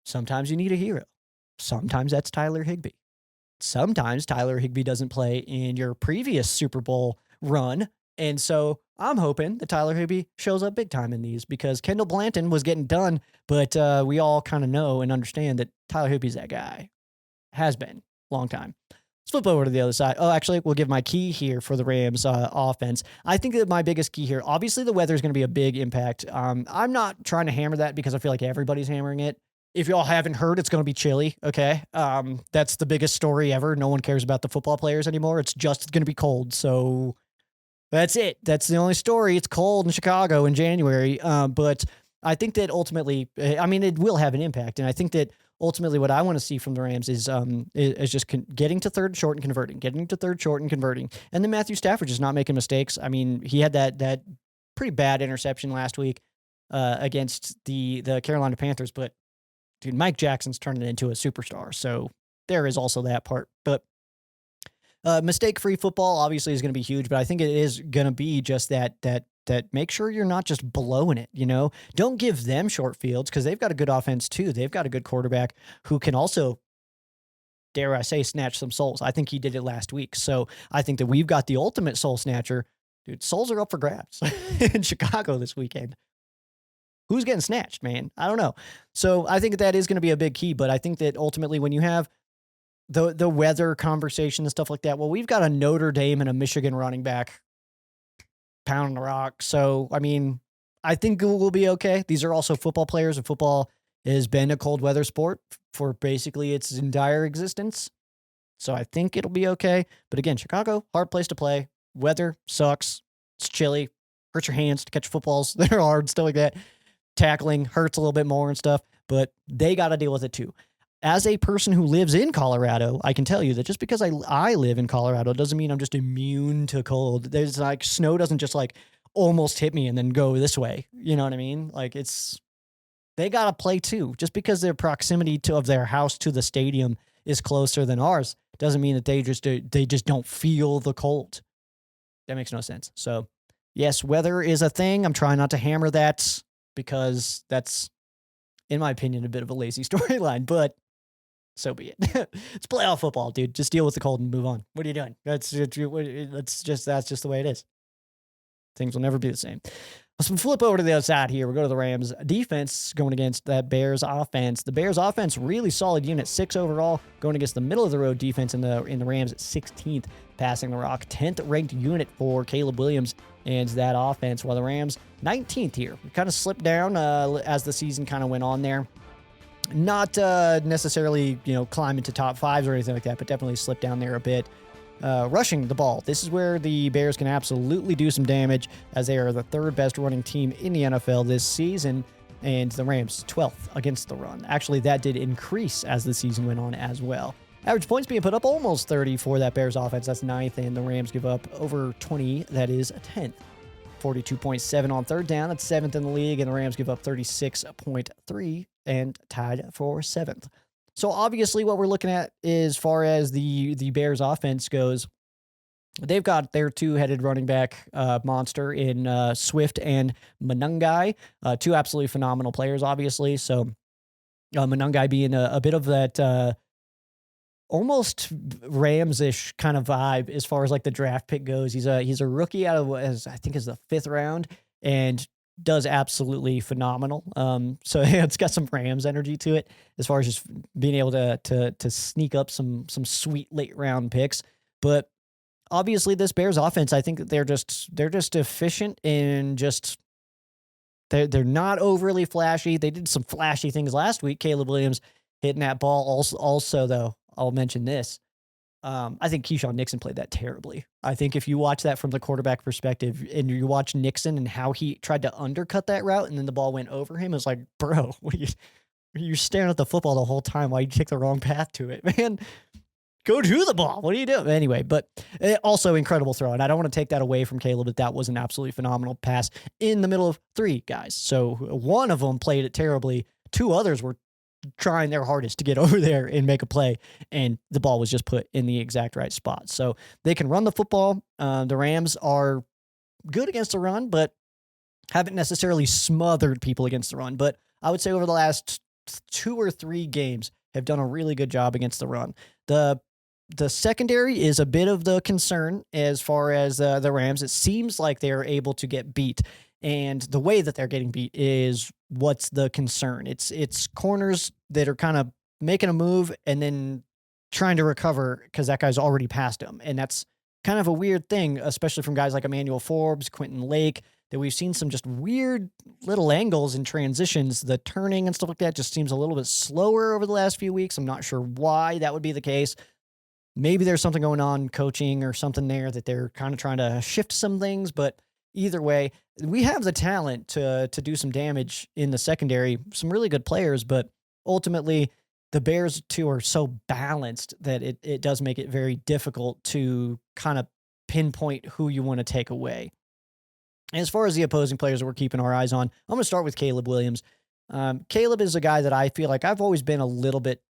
Sometimes you need a hero. Sometimes that's Tyler Higbee. Sometimes Tyler Higbee doesn't play in your previous Super Bowl run. And so I'm hoping that Tyler Higbee shows up big time in these because Kendall Blanton was getting done, but we all kind of know and understand that Tyler Higbee's that guy. Has been. Long time. Let's flip over to the other side. Oh, actually, we'll give my key here for the Rams offense. I think that my biggest key here, obviously the weather is going to be a big impact. I'm not trying to hammer that because I feel like everybody's hammering it. If y'all haven't heard, it's going to be chilly, okay? That's the biggest story ever. No one cares about the football players anymore. It's just going to be cold, so that's it. That's the only story. It's cold in Chicago in January, but I think that ultimately, I mean, it will have an impact, and I think that ultimately, what I want to see from the Rams is just getting to third short and converting, and then Matthew Stafford just not making mistakes. I mean, he had that pretty bad interception last week against the Carolina Panthers, but dude, Mike Jackson's turning into a superstar, so there is also that part. But mistake-free football obviously is going to be huge, but I think it is going to be just that make sure you're not just blowing it, Don't give them short fields because they've got a good offense too. They've got a good quarterback who can also, dare I say, snatch some souls. I think he did it last week. So I think that we've got the ultimate soul snatcher. Dude, souls are up for grabs in Chicago this weekend. Who's getting snatched, man? I don't know. So I think that is going to be a big key, but I think that ultimately when you have the weather conversation and stuff like that, well, we've got a Notre Dame and a Michigan running back pounding the rock. So, I mean, I think we'll be okay. These are also football players, and football has been a cold weather sport for basically its entire existence. So I think it'll be okay. But again, Chicago, hard place to play. weather sucks. It's chilly. Hurts your hands to catch footballs. They're hard, stuff like that. Tackling hurts a little bit more and stuff, but they got to deal with it too. As a person who lives in Colorado, I can tell you that just because I live in Colorado doesn't mean I'm just immune to cold. There's like snow doesn't just like almost hit me and then go this way. You know what I mean? Like they got to play too. Just because their proximity of their house to the stadium is closer than ours doesn't mean that they just don't feel the cold. That makes no sense. So yes, weather is a thing. I'm trying not to hammer that because that's, in my opinion, a bit of a lazy storyline, but so be it. It's playoff football, dude. Just deal with the cold and move on. What are you doing? That's just the way it is. Things will never be the same. Let's flip over to the other side here. We'll go to the Rams defense going against that Bears offense. The Bears offense, really solid unit, 6 overall, going against the middle of the road defense in the Rams at 16th, passing the rock, 10th ranked unit for Caleb Williams and that offense, while the Rams 19th here. We kind of slipped down as the season kind of went on there. Not necessarily, climbing to top 5s or anything like that, but definitely slipped down there a bit. Rushing the ball. This is where the Bears can absolutely do some damage, as they are the 3rd best running team in the NFL this season, and the Rams 12th against the run. Actually, that did increase as the season went on as well. Average points being put up almost 30 for that Bears offense. That's 9th, and the Rams give up over 20. That is 10th. 42.7 on third down. That's 7th in the league, and the Rams give up 36.3 and tied for 7th. So obviously what we're looking at as far as the Bears offense goes, they've got their 2-headed running back monster in Swift and Manungai, 2 absolutely phenomenal players, obviously. So Manungai being a bit of that almost Rams-ish kind of vibe as far as like the draft pick goes. He's a rookie out of I think is the 5th round, and does absolutely phenomenal. So it's got some Rams energy to it as far as just being able to sneak up some sweet late round picks. But obviously this Bears offense, I think that they're just efficient and just they're not overly flashy. They did some flashy things last week. Caleb Williams hitting that ball. Also though, I'll mention this. I think Keyshawn Nixon played that terribly. I think if you watch that from the quarterback perspective and you watch Nixon and how he tried to undercut that route and then the ball went over him, it's like, bro, you're staring at the football the whole time. Why you take the wrong path to it, man? Go to the ball. What are you doing? Anyway, but also incredible throw. And I don't want to take that away from Caleb, but that was an absolutely phenomenal pass in the middle of 3 guys. So one of them played it terribly. 2 others were trying their hardest to get over there and make a play, and the ball was just put in the exact right spot. So they can run the football. The Rams are good against the run, but haven't necessarily smothered people against the run. But I would say over the last 2 or 3 games have done a really good job against the run. The secondary is a bit of the concern as far as the Rams. It seems like they are able to get beat, and the way that they're getting beat is what's the concern. It's corners that are kind of making a move and then trying to recover because that guy's already passed them. And that's kind of a weird thing, especially from guys like Emmanuel Forbes, Quentin Lake, that we've seen some just weird little angles and transitions. The turning and stuff like that just seems a little bit slower over the last few weeks. I'm not sure why that would be the case. Maybe there's something going on coaching or something there that they're kind of trying to shift some things, but either way, we have the talent to do some damage in the secondary, some really good players, but ultimately the Bears too are so balanced that it does make it very difficult to kind of pinpoint who you want to take away. As far as the opposing players that we're keeping our eyes on, I'm going to start with Caleb Williams. Caleb is a guy that I feel like I've always been a little bit,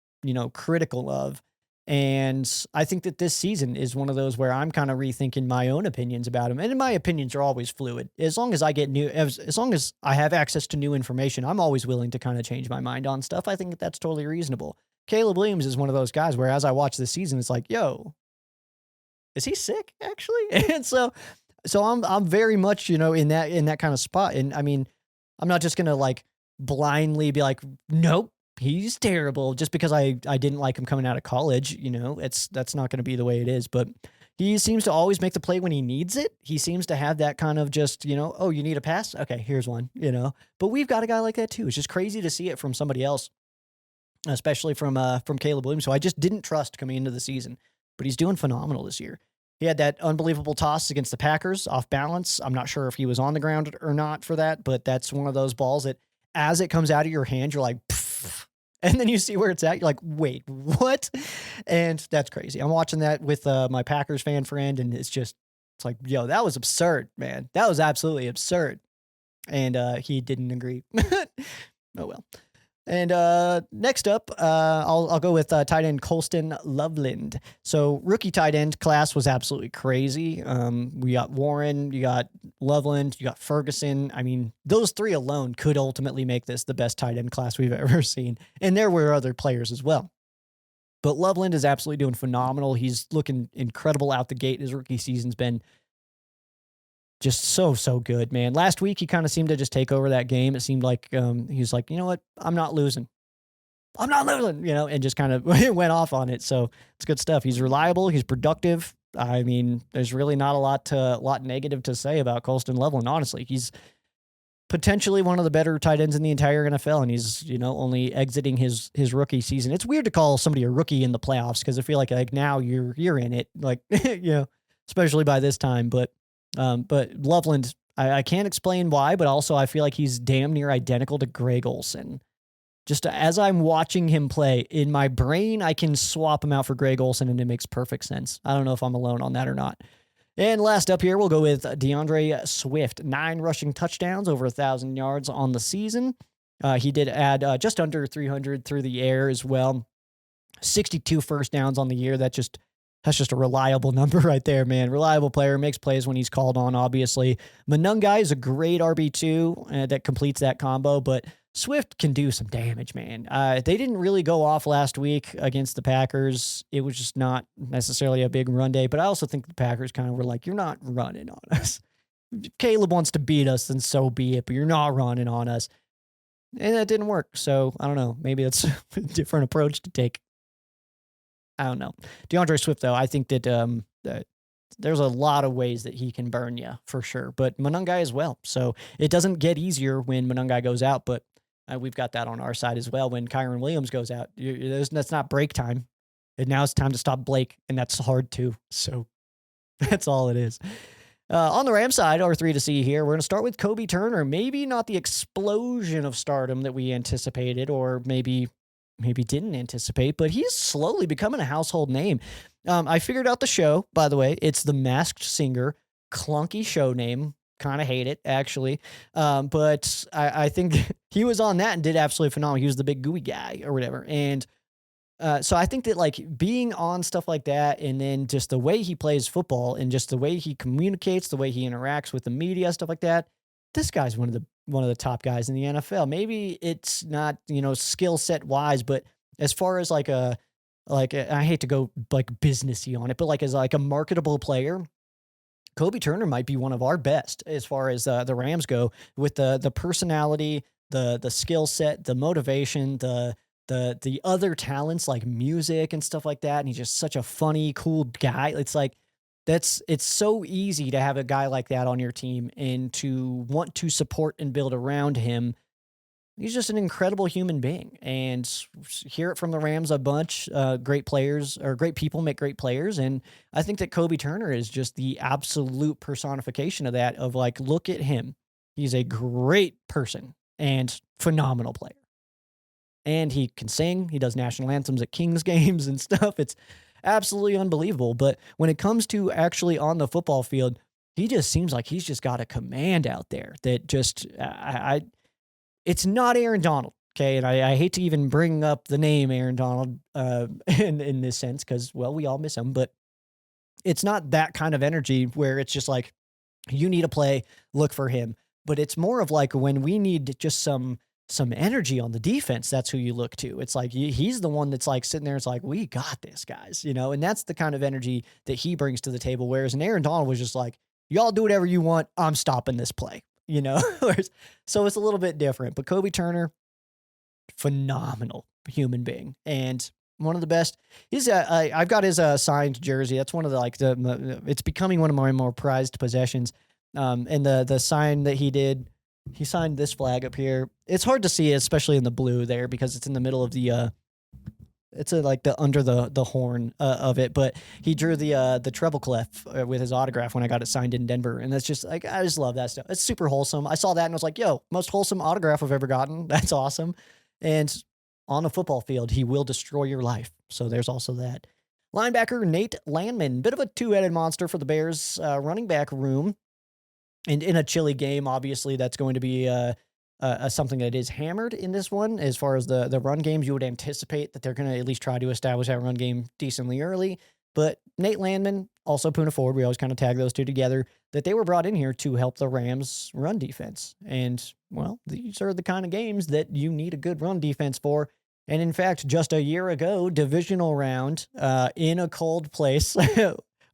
critical of. And I think that this season is one of those where I'm kind of rethinking my own opinions about him. And my opinions are always fluid. As long as I get as long as I have access to new information, I'm always willing to kind of change my mind on stuff. I think that's totally reasonable. Caleb Williams is one of those guys where as I watch this season, it's like, yo, is he sick actually? And so I'm very much, in that kind of spot. And I mean, I'm not just going to like blindly be like, nope, he's terrible just because I didn't like him coming out of college. That's not going to be the way it is, but he seems to always make the play when he needs it. He seems to have that kind of just, oh, you need a pass? Okay, here's one, but we've got a guy like that too. It's just crazy to see it from somebody else, especially from Caleb Williams, who I just didn't trust coming into the season, but he's doing phenomenal this year. He had that unbelievable toss against the Packers off balance. I'm not sure if he was on the ground or not for that, but that's one of those balls that as it comes out of your hand, you're like, pfft, and then you see where it's at. You're like, wait, what? And that's crazy. I'm watching that with my Packers fan friend, and it's like, yo, that was absurd, man. That was absolutely absurd. And he didn't agree. Oh, well. And next up, I'll go with tight end Colston Loveland. So rookie tight end class was absolutely crazy. We got Warren, you got Loveland, you got Ferguson. I mean, those three alone could ultimately make this the best tight end class we've ever seen. And there were other players as well. But Loveland is absolutely doing phenomenal. He's looking incredible out the gate. His rookie season's been just so good, man. Last week, he kind of seemed to just take over that game. It seemed like he was like, you know what? I'm not losing, and just kind of went off on it. So it's good stuff. He's reliable. He's productive. I mean, there's really not a lot negative to say about Colston Loveland, honestly. He's potentially one of the better tight ends in the entire NFL, and he's, only exiting his rookie season. It's weird to call somebody a rookie in the playoffs because I feel like now you're in it, especially by this time, but Loveland, I can't explain why, but also I feel like he's damn near identical to Greg Olsen. Just as I'm watching him play, in my brain, I can swap him out for Greg Olsen, and it makes perfect sense. I don't know if I'm alone on that or not. And last up here, we'll go with DeAndre Swift. 9 rushing touchdowns, over 1,000 yards on the season. He did add just under 300 through the air as well. 62 first downs on the year. That's just a reliable number right there, man. Reliable player, makes plays when he's called on, obviously. Monungai is a great RB2 that completes that combo, but Swift can do some damage, man. They didn't really go off last week against the Packers. It was just not necessarily a big run day, but I also think the Packers kind of were like, you're not running on us. If Caleb wants to beat us, then so be it, but you're not running on us. And that didn't work, so I don't know. Maybe that's a different approach to take. I don't know. DeAndre Swift, though, I think that there's a lot of ways that he can burn you for sure, but Monungai as well. So it doesn't get easier when Monungai goes out, but we've got that on our side as well. When Kyron Williams goes out, that's not break time. And now it's time to stop Blake, and that's hard too. So that's all it is. On the Rams side, our 3 to see here, we're going to start with Kobe Turner. Maybe not the explosion of stardom that we anticipated, or maybe didn't anticipate, but he's slowly becoming a household name. I figured out the show, by the way. It's The Masked Singer. Clunky show name. Kind of hate it, actually. But I think he was on that and did absolutely phenomenal. He was the big gooey guy or whatever. And so I think that like being on stuff like that, and then just the way he plays football and just the way he communicates, the way he interacts with the media, stuff like that, this guy's one of the top guys in the NFL. Maybe it's not, skill set wise, but as far as I hate to go like businessy on it, but like as like a marketable player, Kobe Turner might be one of our best as far as the Rams go, with the personality, the skill set, the motivation, the other talents like music and stuff like that. And he's just such a funny, cool guy. It's like, it's so easy to have a guy like that on your team and to want to support and build around him. He's just an incredible human being, and hear it from the Rams a bunch. Great players, or great people make great players. And I think that Kobe Turner is just the absolute personification of that, of like, look at him. He's a great person and phenomenal player. And he can sing. He does national anthems at Kings games and stuff. It's absolutely unbelievable. But when it comes to actually on the football field, he just seems like he's just got a command out there that just, it's not Aaron Donald. Okay. And I hate to even bring up the name Aaron Donald in this sense, because, well, we all miss him, but it's not that kind of energy where it's just like, you need a play, look for him. But it's more of like when we need just some energy on the defense, that's who you look to. It's like he's the one that's like sitting there. It's like, we got this, guys, and that's the kind of energy that he brings to the table. Whereas an Aaron Donald was just like, y'all do whatever you want. I'm stopping this play, So it's a little bit different. But Kobe Turner, phenomenal human being and one of the best. I've got his signed jersey. That's one of the it's becoming one of my more prized possessions. And the sign that he did. He signed this flag up here. It's hard to see, especially in the blue there, because it's in the middle of the it's like the under the horn of it, but he drew the treble clef with his autograph when I got it signed in Denver, and that's just like I just love that stuff. It's super wholesome. I saw that and I was like, yo, most wholesome autograph I've ever gotten. That's awesome. And on a football field, he will destroy your life. So there's also that. Linebacker Nate Landman, bit of a two-headed monster for the Bears running back room. And in a chilly game, obviously, that's going to be something that is hammered in this one. As far as the run games, you would anticipate that they're going to at least try to establish that run game decently early. But Nate Landman, also Puna Ford, we always kind of tag those two together, that they were brought in here to help the Rams' run defense. And, well, these are the kind of games that you need a good run defense for. And, in fact, just a year ago, divisional round in a cold place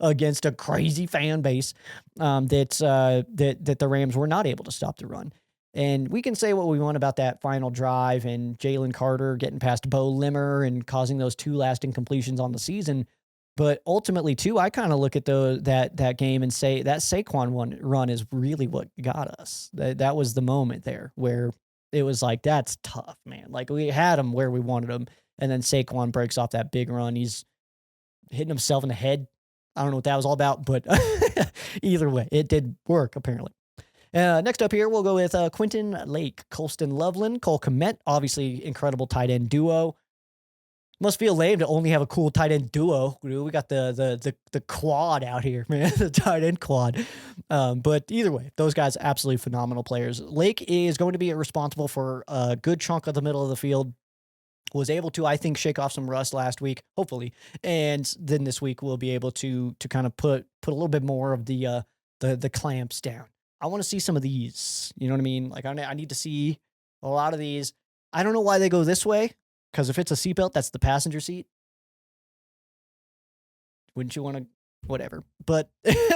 against a crazy fan base that the Rams were not able to stop the run. And we can say what we want about that final drive and Jalen Carter getting past Bo Limmer and causing those 2 last incompletions on the season. But ultimately, too, I kind of look at that game and say that Saquon run is really what got us. That was the moment there where it was like, that's tough, man. Like, we had him where we wanted him, and then Saquon breaks off that big run. He's hitting himself in the head. I don't know what that was all about, but either way, it did work, apparently. Next up here, we'll go with Quentin Lake, Colston Loveland, Cole Kmet, obviously incredible tight end duo. Must feel lame to only have a cool tight end duo. We got the quad out here, man, the tight end quad. But either way, those guys absolutely phenomenal players. Lake is going to be responsible for a good chunk of the middle of the field. Was able to, I think, shake off some rust last week, hopefully, and then this week we'll be able to kind of put a little bit more of the clamps down. I want to see some of these. You know what I mean? Like I need to see a lot of these. I don't know why they go this way. Because if it's a seatbelt, that's the passenger seat. Wouldn't you want to? Whatever. But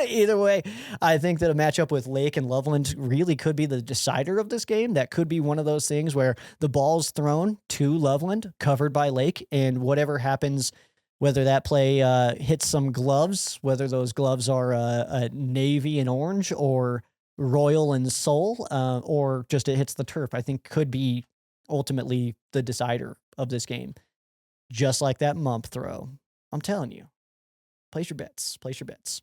either way, I think that a matchup with Lake and Loveland really could be the decider of this game. That could be one of those things where the ball's thrown to Loveland, covered by Lake, and whatever happens, whether that play hits some gloves, whether those gloves are navy and orange or royal and soul, or just it hits the turf, I think could be ultimately the decider of this game. Just like that mump throw. I'm telling you. Place your bets. Place your bets.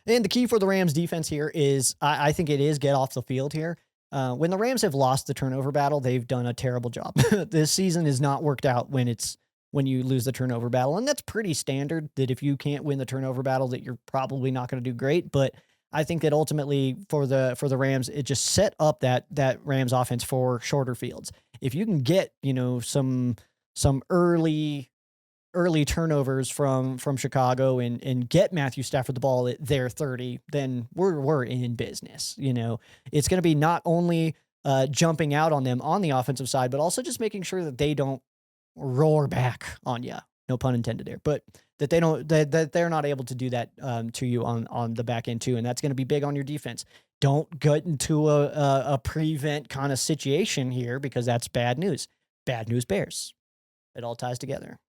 And the key for the Rams defense here is, I think it is get off the field here. When the Rams have lost the turnover battle, they've done a terrible job. This season has not worked out when you lose the turnover battle. And that's pretty standard, that if you can't win the turnover battle, that you're probably not going to do great. But I think that ultimately for the Rams, it just set up that Rams offense for shorter fields. If you can get, some early turnovers from Chicago and get Matthew Stafford the ball at their 30, then we're in business. It's going to be not only jumping out on them on the offensive side, but also just making sure that they don't roar back on you. No pun intended there, but that they're not able to do that to you on the back end too, and that's going to be big on your defense. Don't get into a prevent kind of situation here, because that's bad news. Bad news Bears. It all ties together.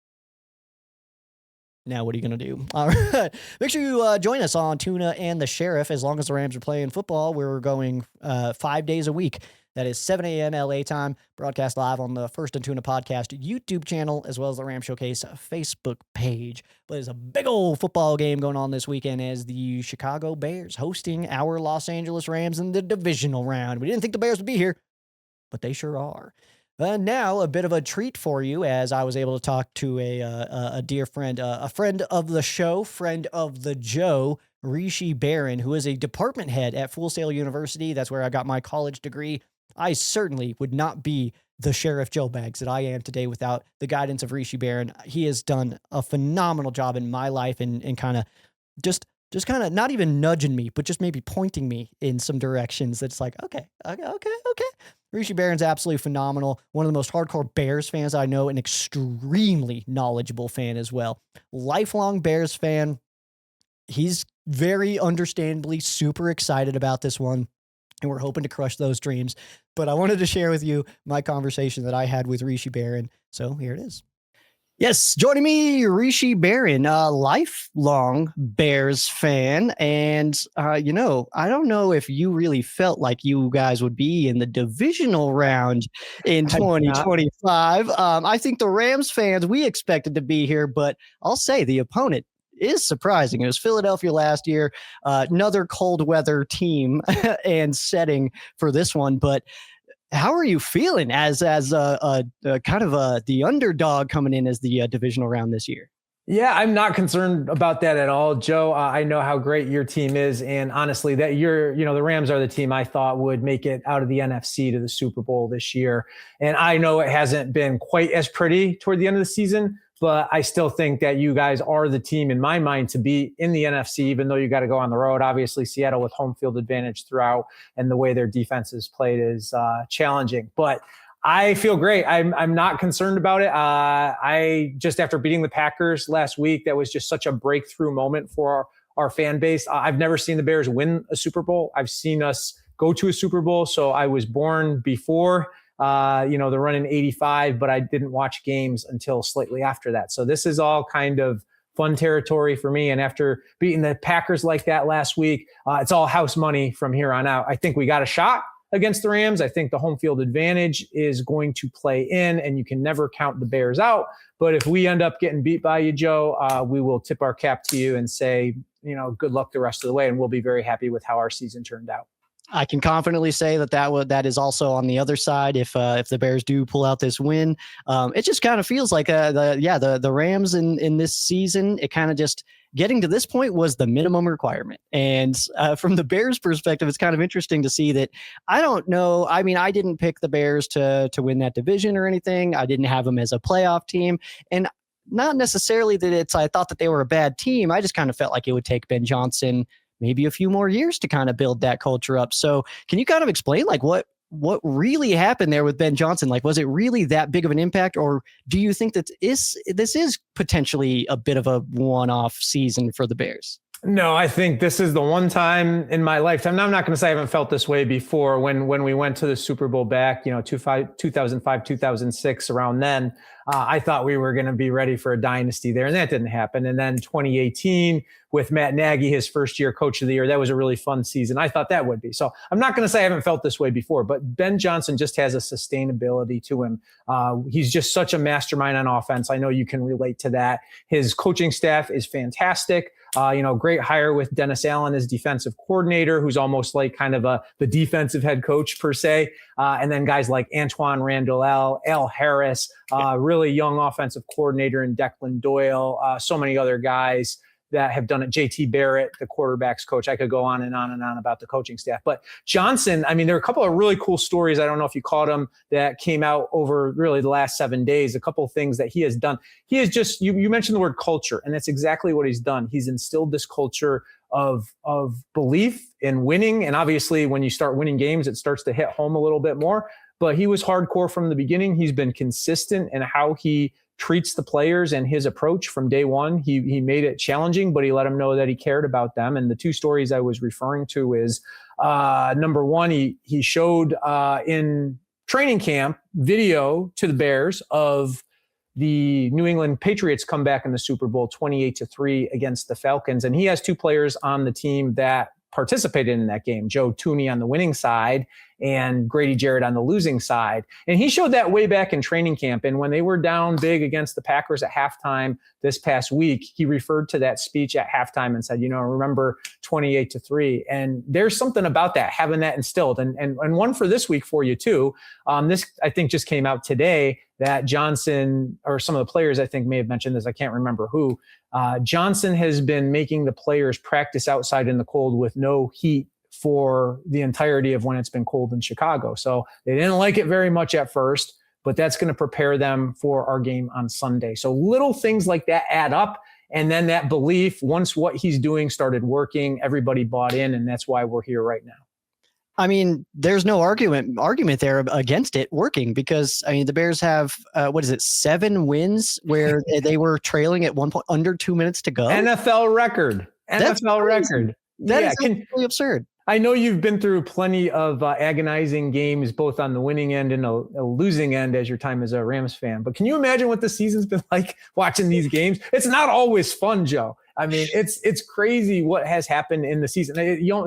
Now, what are you going to do? All right. Make sure you join us on Tuna and the Sheriff. As long as the Rams are playing football, we're going 5 days a week. That is 7 a.m. LA time, broadcast live on the First and Tuna podcast YouTube channel, as well as the Ram Showcase Facebook page. But there's a big old football game going on this weekend as the Chicago Bears hosting our Los Angeles Rams in the divisional round. We didn't think the Bears would be here, but they sure are. Now, a bit of a treat for you, as I was able to talk to a dear friend, a friend of the show, friend of the Joe, Rishi Barron, who is a department head at Full Sail University. That's where I got my college degree. I certainly would not be the Sheriff Joe Bags that I am today without the guidance of Rishi Barron. He has done a phenomenal job in my life and kind of just kind of not even nudging me, but just maybe pointing me in some directions that's like, okay. Rishi Barron's absolutely phenomenal. One of the most hardcore Bears fans I know, an extremely knowledgeable fan as well. Lifelong Bears fan. He's very understandably super excited about this one, and we're hoping to crush those dreams. But I wanted to share with you my conversation that I had with Rishi Barron. So here it is. Yes, joining me, Rishi Barron, a lifelong Bears fan. And, I don't know if you really felt like you guys would be in the divisional round in I did not. 2025. I think the Rams fans, we expected to be here, but I'll say the opponent is surprising. It was Philadelphia last year, another cold weather team and setting for this one. But how are you feeling as a kind of the underdog coming in as the divisional round this year? Yeah, I'm not concerned about that at all, Joe. I know how great your team is, and honestly, that the Rams are the team I thought would make it out of the NFC to the Super Bowl this year. And I know it hasn't been quite as pretty toward the end of the season, but I still think that you guys are the team in my mind to be in the NFC, even though you got to go on the road. Obviously, Seattle with home field advantage throughout, and the way their defense is played is challenging, but I feel great. I'm not concerned about it. I just, after beating the Packers last week, that was just such a breakthrough moment for our fan base. I've never seen the Bears win a Super Bowl. I've seen us go to a Super Bowl. So I was born before, the run in '85, but I didn't watch games until slightly after that. So this is all kind of fun territory for me. And after beating the Packers like that last week, it's all house money from here on out. I think we got a shot against the Rams. I think the home field advantage is going to play in, and you can never count the Bears out. But if we end up getting beat by you, Joe, we will tip our cap to you and say, good luck the rest of the way. And we'll be very happy with how our season turned out. I can confidently say that is also on the other side. If the Bears do pull out this win, it just kind of feels like the Rams in this season. It kind of just getting to this point was the minimum requirement. And from the Bears' perspective, it's kind of interesting to see that. I don't know. I mean, I didn't pick the Bears to win that division or anything. I didn't have them as a playoff team, and not necessarily that I thought that they were a bad team. I just kind of felt like it would take Ben Johnson maybe a few more years to kind of build that culture up. So can you kind of explain like what really happened there with Ben Johnson? Like, was it really that big of an impact, or do you think that this is potentially a bit of a one-off season for the Bears? No, I think this is the one time in my lifetime. Now, I'm not going to say I haven't felt this way before. When we went to the Super Bowl back, 2005, 2006, around then, I thought we were going to be ready for a dynasty there, and that didn't happen. And then 2018 with Matt Nagy, his first year coach of the year, that was a really fun season. I thought that would be. So I'm not going to say I haven't felt this way before, but Ben Johnson just has a sustainability to him. He's just such a mastermind on offense. I know you can relate to that. His coaching staff is fantastic. Great hire with Dennis Allen as defensive coordinator, who's almost like kind of the defensive head coach per se. And then guys like Antoine Randall, Al Harris, really young offensive coordinator in Declan Doyle, so many other guys that have done it. JT Barrett, the quarterback's coach. I could go on and on and on about the coaching staff. But Johnson, I mean, there are a couple of really cool stories. I don't know if you caught them that came out over really the last 7 days. A couple of things that he has done. He has just, you mentioned the word culture, and that's exactly what he's done. He's instilled this culture of belief in winning. And obviously when you start winning games, it starts to hit home a little bit more. But he was hardcore from the beginning. He's been consistent in how he treats the players and his approach from day one. He made it challenging, but he let them know that he cared about them. And the two stories I was referring to is number one, he showed in training camp video to the Bears of the New England Patriots comeback in the Super Bowl 28-3 against the Falcons. And he has two players on the team that participated in that game, Joe Tuna on the winning side and Grady Jarrett on the losing side. And he showed that way back in training camp. And when they were down big against the Packers at halftime this past week, he referred to that speech at halftime and said, remember 28-3. And there's something about that, having that instilled. And one for this week for you too. This, I think, just came out today that Johnson, or some of the players I think may have mentioned this, I can't remember who, Johnson has been making the players practice outside in the cold with no heat for the entirety of when it's been cold in Chicago. So they didn't like it very much at first, but that's going to prepare them for our game on Sunday. So little things like that add up. And then that belief, once what he's doing started working, everybody bought in, and that's why we're here right now. I mean, there's no argument there against it working, because the Bears have 7 wins where they were trailing at one point under 2 minutes to go. NFL record. That is absolutely absurd. I know you've been through plenty of agonizing games, both on the winning end and a losing end as your time as a Rams fan. But can you imagine what the season's been like watching these games? It's not always fun, Joe. I mean, it's crazy what has happened in the season.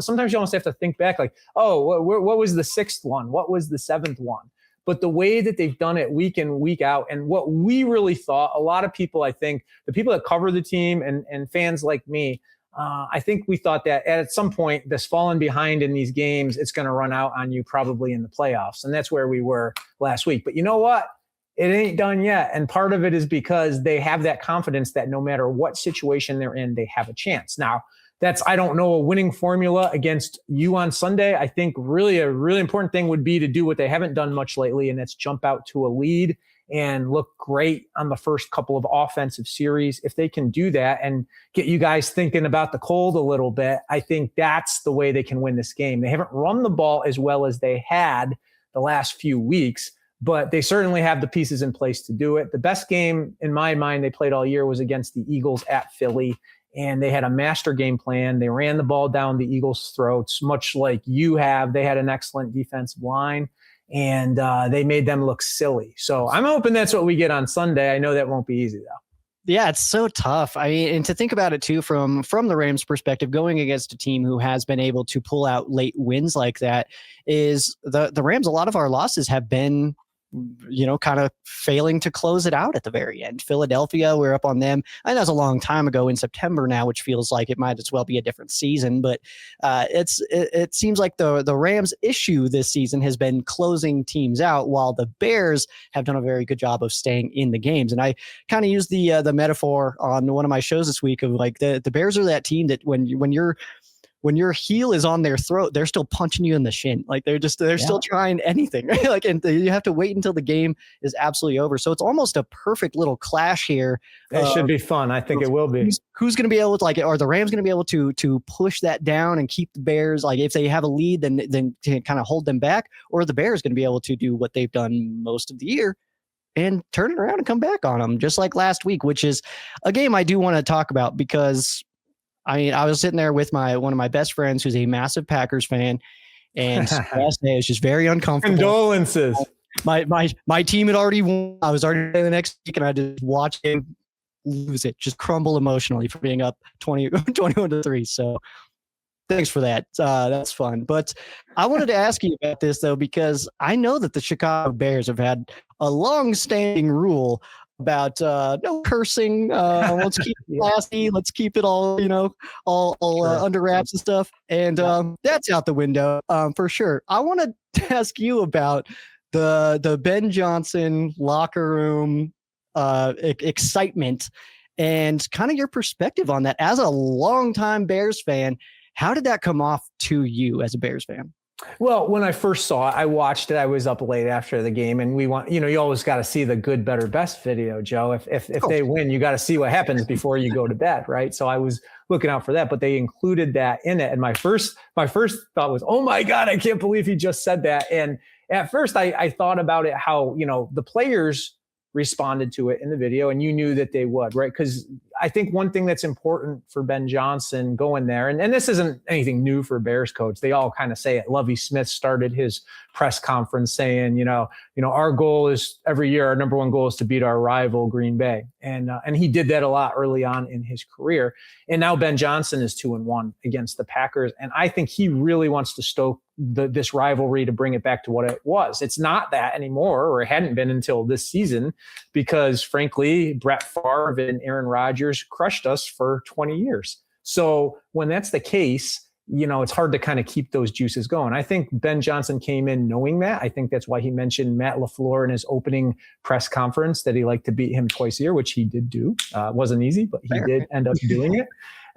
Sometimes you almost have to think back, like, oh, what was the sixth one? What was the seventh one? But the way that they've done it week in, week out, and what we really thought, a lot of people, I think, the people that cover the team and fans like me, I think we thought that at some point, this falling behind in these games, it's going to run out on you probably in the playoffs. And that's where we were last week. But you know what? It ain't done yet. And part of it is because they have that confidence that no matter what situation they're in, they have a chance. Now, I don't know, a winning formula against you on Sunday. I think really a really important thing would be to do what they haven't done much lately, and that's jump out to a lead and look great on the first couple of offensive series. If they can do that and get you guys thinking about the cold a little bit, I think that's the way they can win this game. They haven't run the ball as well as they had the last few weeks, but they certainly have the pieces in place to do it. The best game in my mind they played all year was against the Eagles at Philly, and they had a master game plan. They ran the ball down the Eagles' throats, much like you have. They had an excellent defensive line, and they made them look silly. So I'm hoping that's what we get on Sunday. I know that won't be easy, though. Yeah, it's so tough. I mean, and to think about it too, from the Rams' perspective, going against a team who has been able to pull out late wins like that, is the Rams. A lot of our losses have been, kind of failing to close it out at the very end. Philadelphia, we're up on them. I know that's a long time ago in September now, which feels like it might as well be a different season. But it seems like the Rams' issue this season has been closing teams out, while the Bears have done a very good job of staying in the games. And I kind of used the metaphor on one of my shows this week of like the Bears are that team that when your heel is on their throat, they're still punching you in the shin. Like they're still trying anything, right? Like, and you have to wait until the game is absolutely over. So it's almost a perfect little clash here. It should be fun. I think it will be. Who's going to be able to, are the Rams going to be able to push that down and keep the Bears? Like if they have a lead, then to kind of hold them back, or are the Bears going to be able to do what they've done most of the year and turn it around and come back on them, just like last week, which is a game I do want to talk about because I mean, I was sitting there with one of my best friends who's a massive Packers fan, and last day it was just very uncomfortable. Condolences. My team had already won. I was already there the next week, and I just watched him lose it, just crumble emotionally for being up 21-3. So thanks for that. That's fun. But I wanted to ask you about this, though, because I know that the Chicago Bears have had a long-standing rule about no cursing. Let's keep it classy. Let's keep it all, under wraps and stuff. And that's out the window for sure. I want to ask you about the Ben Johnson locker room excitement and kind of your perspective on that as a longtime Bears fan. How did that come off to you as a Bears fan? Well, when I first saw it, I watched it. I was up late after the game, and you always got to see the good, better, best video, Joe. If they win, you got to see what happens before you go to bed, right? So I was looking out for that, but they included that in it. And my first thought was, oh my God, I can't believe he just said that. And at first I thought about it, how, the players responded to it in the video, and you knew that they would, right? Because I think one thing that's important for Ben Johnson going there, and this isn't anything new for Bears coach, they all kind of say it. Lovie Smith started his press conference saying, our goal is every year, our number one goal is to beat our rival Green Bay. And he did that a lot early on in his career. And now Ben Johnson is 2-1 against the Packers. And I think he really wants to stoke this rivalry to bring it back to what it was. It's not that anymore, or it hadn't been until this season, because frankly, Brett Favre and Aaron Rodgers crushed us for 20 years. So when that's the case, it's hard to kind of keep those juices going. I think Ben Johnson came in knowing that. I think that's why he mentioned Matt LaFleur in his opening press conference, that he liked to beat him twice a year, which he did do. It wasn't easy, but he did end up doing it.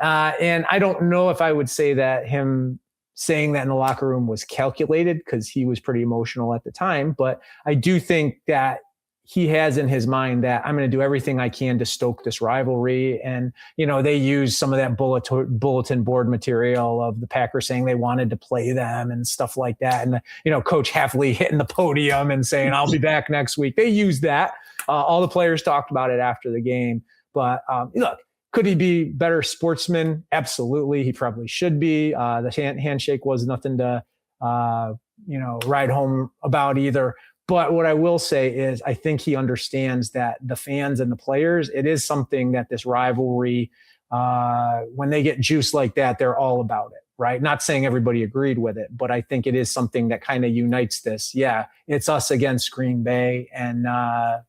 And I don't know if I would say that him saying that in the locker room was calculated, because he was pretty emotional at the time. But I do think that he has in his mind that I'm going to do everything I can to stoke this rivalry. And, they use some of that bulletin board material of the Packers saying they wanted to play them and stuff like that. And, Coach Heffley hitting the podium and saying, I'll be back next week. They use that. All the players talked about it after the game. But look, Could he be better sportsman? Absolutely. He probably should be. The handshake was nothing to, ride home about either. But what I will say is I think he understands that the fans and the players, it is something that this rivalry, when they get juice like that, they're all about it, right? Not saying everybody agreed with it, but I think it is something that kind of unites this. Yeah, it's us against Green Bay, and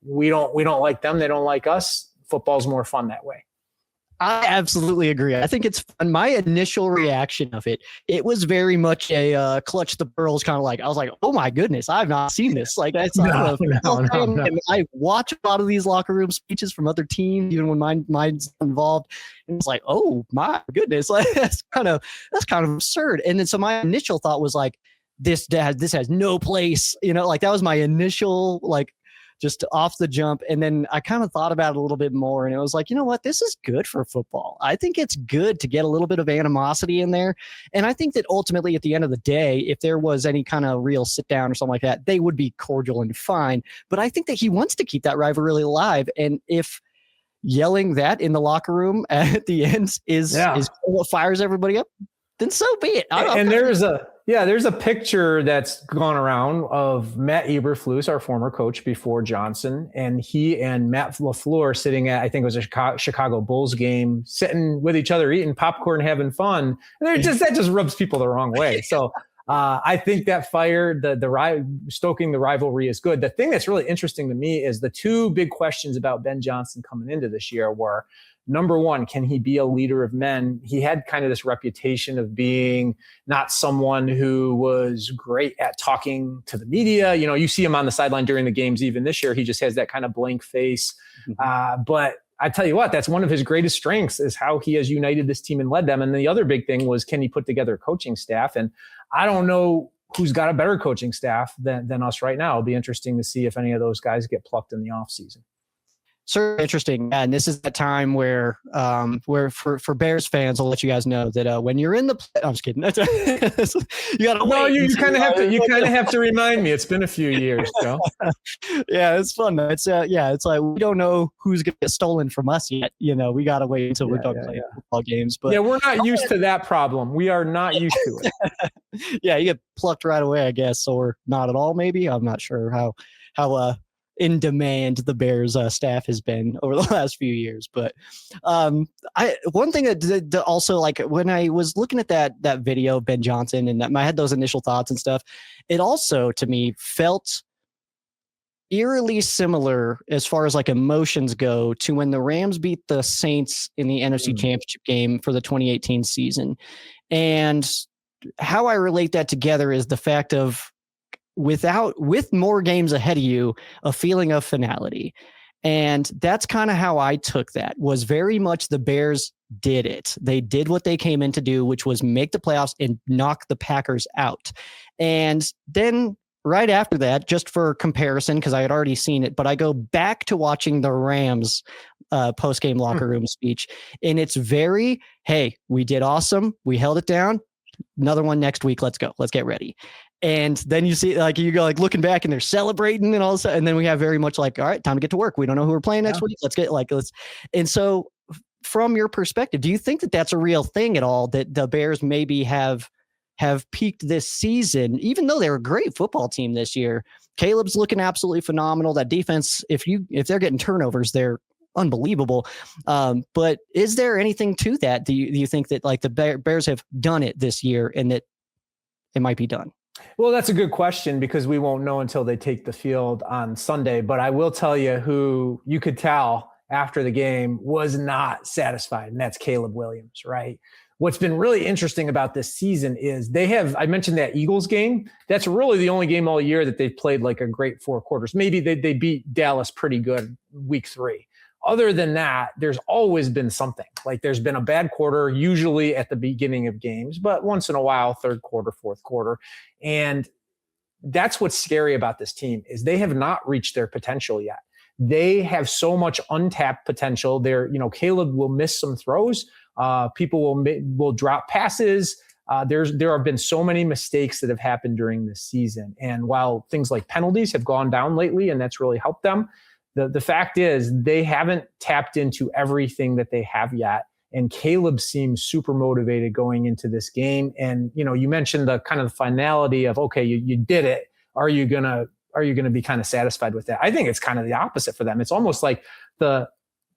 we don't like them. They don't like us. Football's more fun that way. I absolutely agree. I think it's fun. My initial reaction of it was very much a clutch the pearls kind of like, I was like, oh my goodness, I've not seen this. Like, that's no. I watch a lot of these locker room speeches from other teams, even when mine's involved. And it's like, oh my goodness, like, that's kind of absurd. And then so my initial thought was like, this has no place, like that was my initial like, just off the jump. And then I kind of thought about it a little bit more, and it was like, you know what? This is good for football. I think it's good to get a little bit of animosity in there. And I think that ultimately at the end of the day, if there was any kind of real sit down or something like that, they would be cordial and fine. But I think that he wants to keep that rivalry alive. And if yelling that in the locker room at the end is what fires everybody up, then so be it. There's a picture that's gone around of Matt Eberflus, our former coach before Johnson, and he and Matt LaFleur sitting at, I think it was a Chicago Bulls game, sitting with each other, eating popcorn, having fun. And that just rubs people the wrong way. So I think that fire, stoking the rivalry is good. The thing that's really interesting to me is the two big questions about Ben Johnson coming into this year were, number one, can he be a leader of men? He had kind of this reputation of being not someone who was great at talking to the media. You see him on the sideline during the games. Even this year, he just has that kind of blank face. But I tell you what, that's one of his greatest strengths is how he has united this team and led them. And the other big thing was, can he put together a coaching staff? And I don't know who's got a better coaching staff than us right now. It'll be interesting to see if any of those guys get plucked in the offseason. Certainly interesting. Yeah, and this is the time where for Bears fans, I'll let you guys know that when you're in the I'm just kidding. You gotta no, you kind of have to remind me. It's been a few years, Joe. Yeah, it's fun. It's it's like we don't know who's gonna get stolen from us yet. We gotta wait until we're done playing football games. But we're not used to that problem. We are not used to it. Yeah, you get plucked right away, I guess, or not at all. Maybe I'm not sure how in demand the Bears staff has been over the last few years. But one thing that also, like, when I was looking at that video of Ben Johnson and I had those initial thoughts and stuff, it also to me felt eerily similar as far as like emotions go to when the Rams beat the Saints in the NFC Championship game for the 2018 season. And how I relate that together is the fact of, with more games ahead of you, a feeling of finality. And that's kind of how I took that, was very much the Bears did it. They did what they came in to do, which was make the playoffs and knock the Packers out. And then right after that, just for comparison, because I had already seen it, but I go back to watching the Rams post-game locker room speech. And it's very, hey, we did awesome. We held it down. Another one next week. Let's go. Let's get ready. And then you see, like, you go like looking back and they're celebrating and all this, and then we have very much like, all right, time to get to work. We don't know who we're playing next week. Let's. And so from your perspective, do you think that that's a real thing at all, that the Bears maybe have peaked this season, even though they're a great football team this year? Caleb's looking absolutely phenomenal. That defense, if they're getting turnovers, they're unbelievable. But is there anything to that? Do you think that like the Bears have done it this year and that it might be done? Well, that's a good question, because we won't know until they take the field on Sunday. But I will tell you who you could tell after the game was not satisfied, and that's Caleb Williams, right? What's been really interesting about this season is I mentioned that Eagles game. That's really the only game all year that they've played like a great 4 quarters. Maybe they beat Dallas pretty good week 3. Other than that, there's always been something. Like, there's been a bad quarter, usually at the beginning of games, but once in a while, 3rd quarter, 4th quarter. And that's what's scary about this team, is they have not reached their potential yet. They have so much untapped potential. Caleb will miss some throws. People will drop passes. There have been so many mistakes that have happened during this season. And while things like penalties have gone down lately, and that's really helped them, the fact is they haven't tapped into everything that they have yet. And Caleb seems super motivated going into this game. And, you mentioned the kind of the finality of, okay, you did it. Are you going to be kind of satisfied with that? I think it's kind of the opposite for them. It's almost like the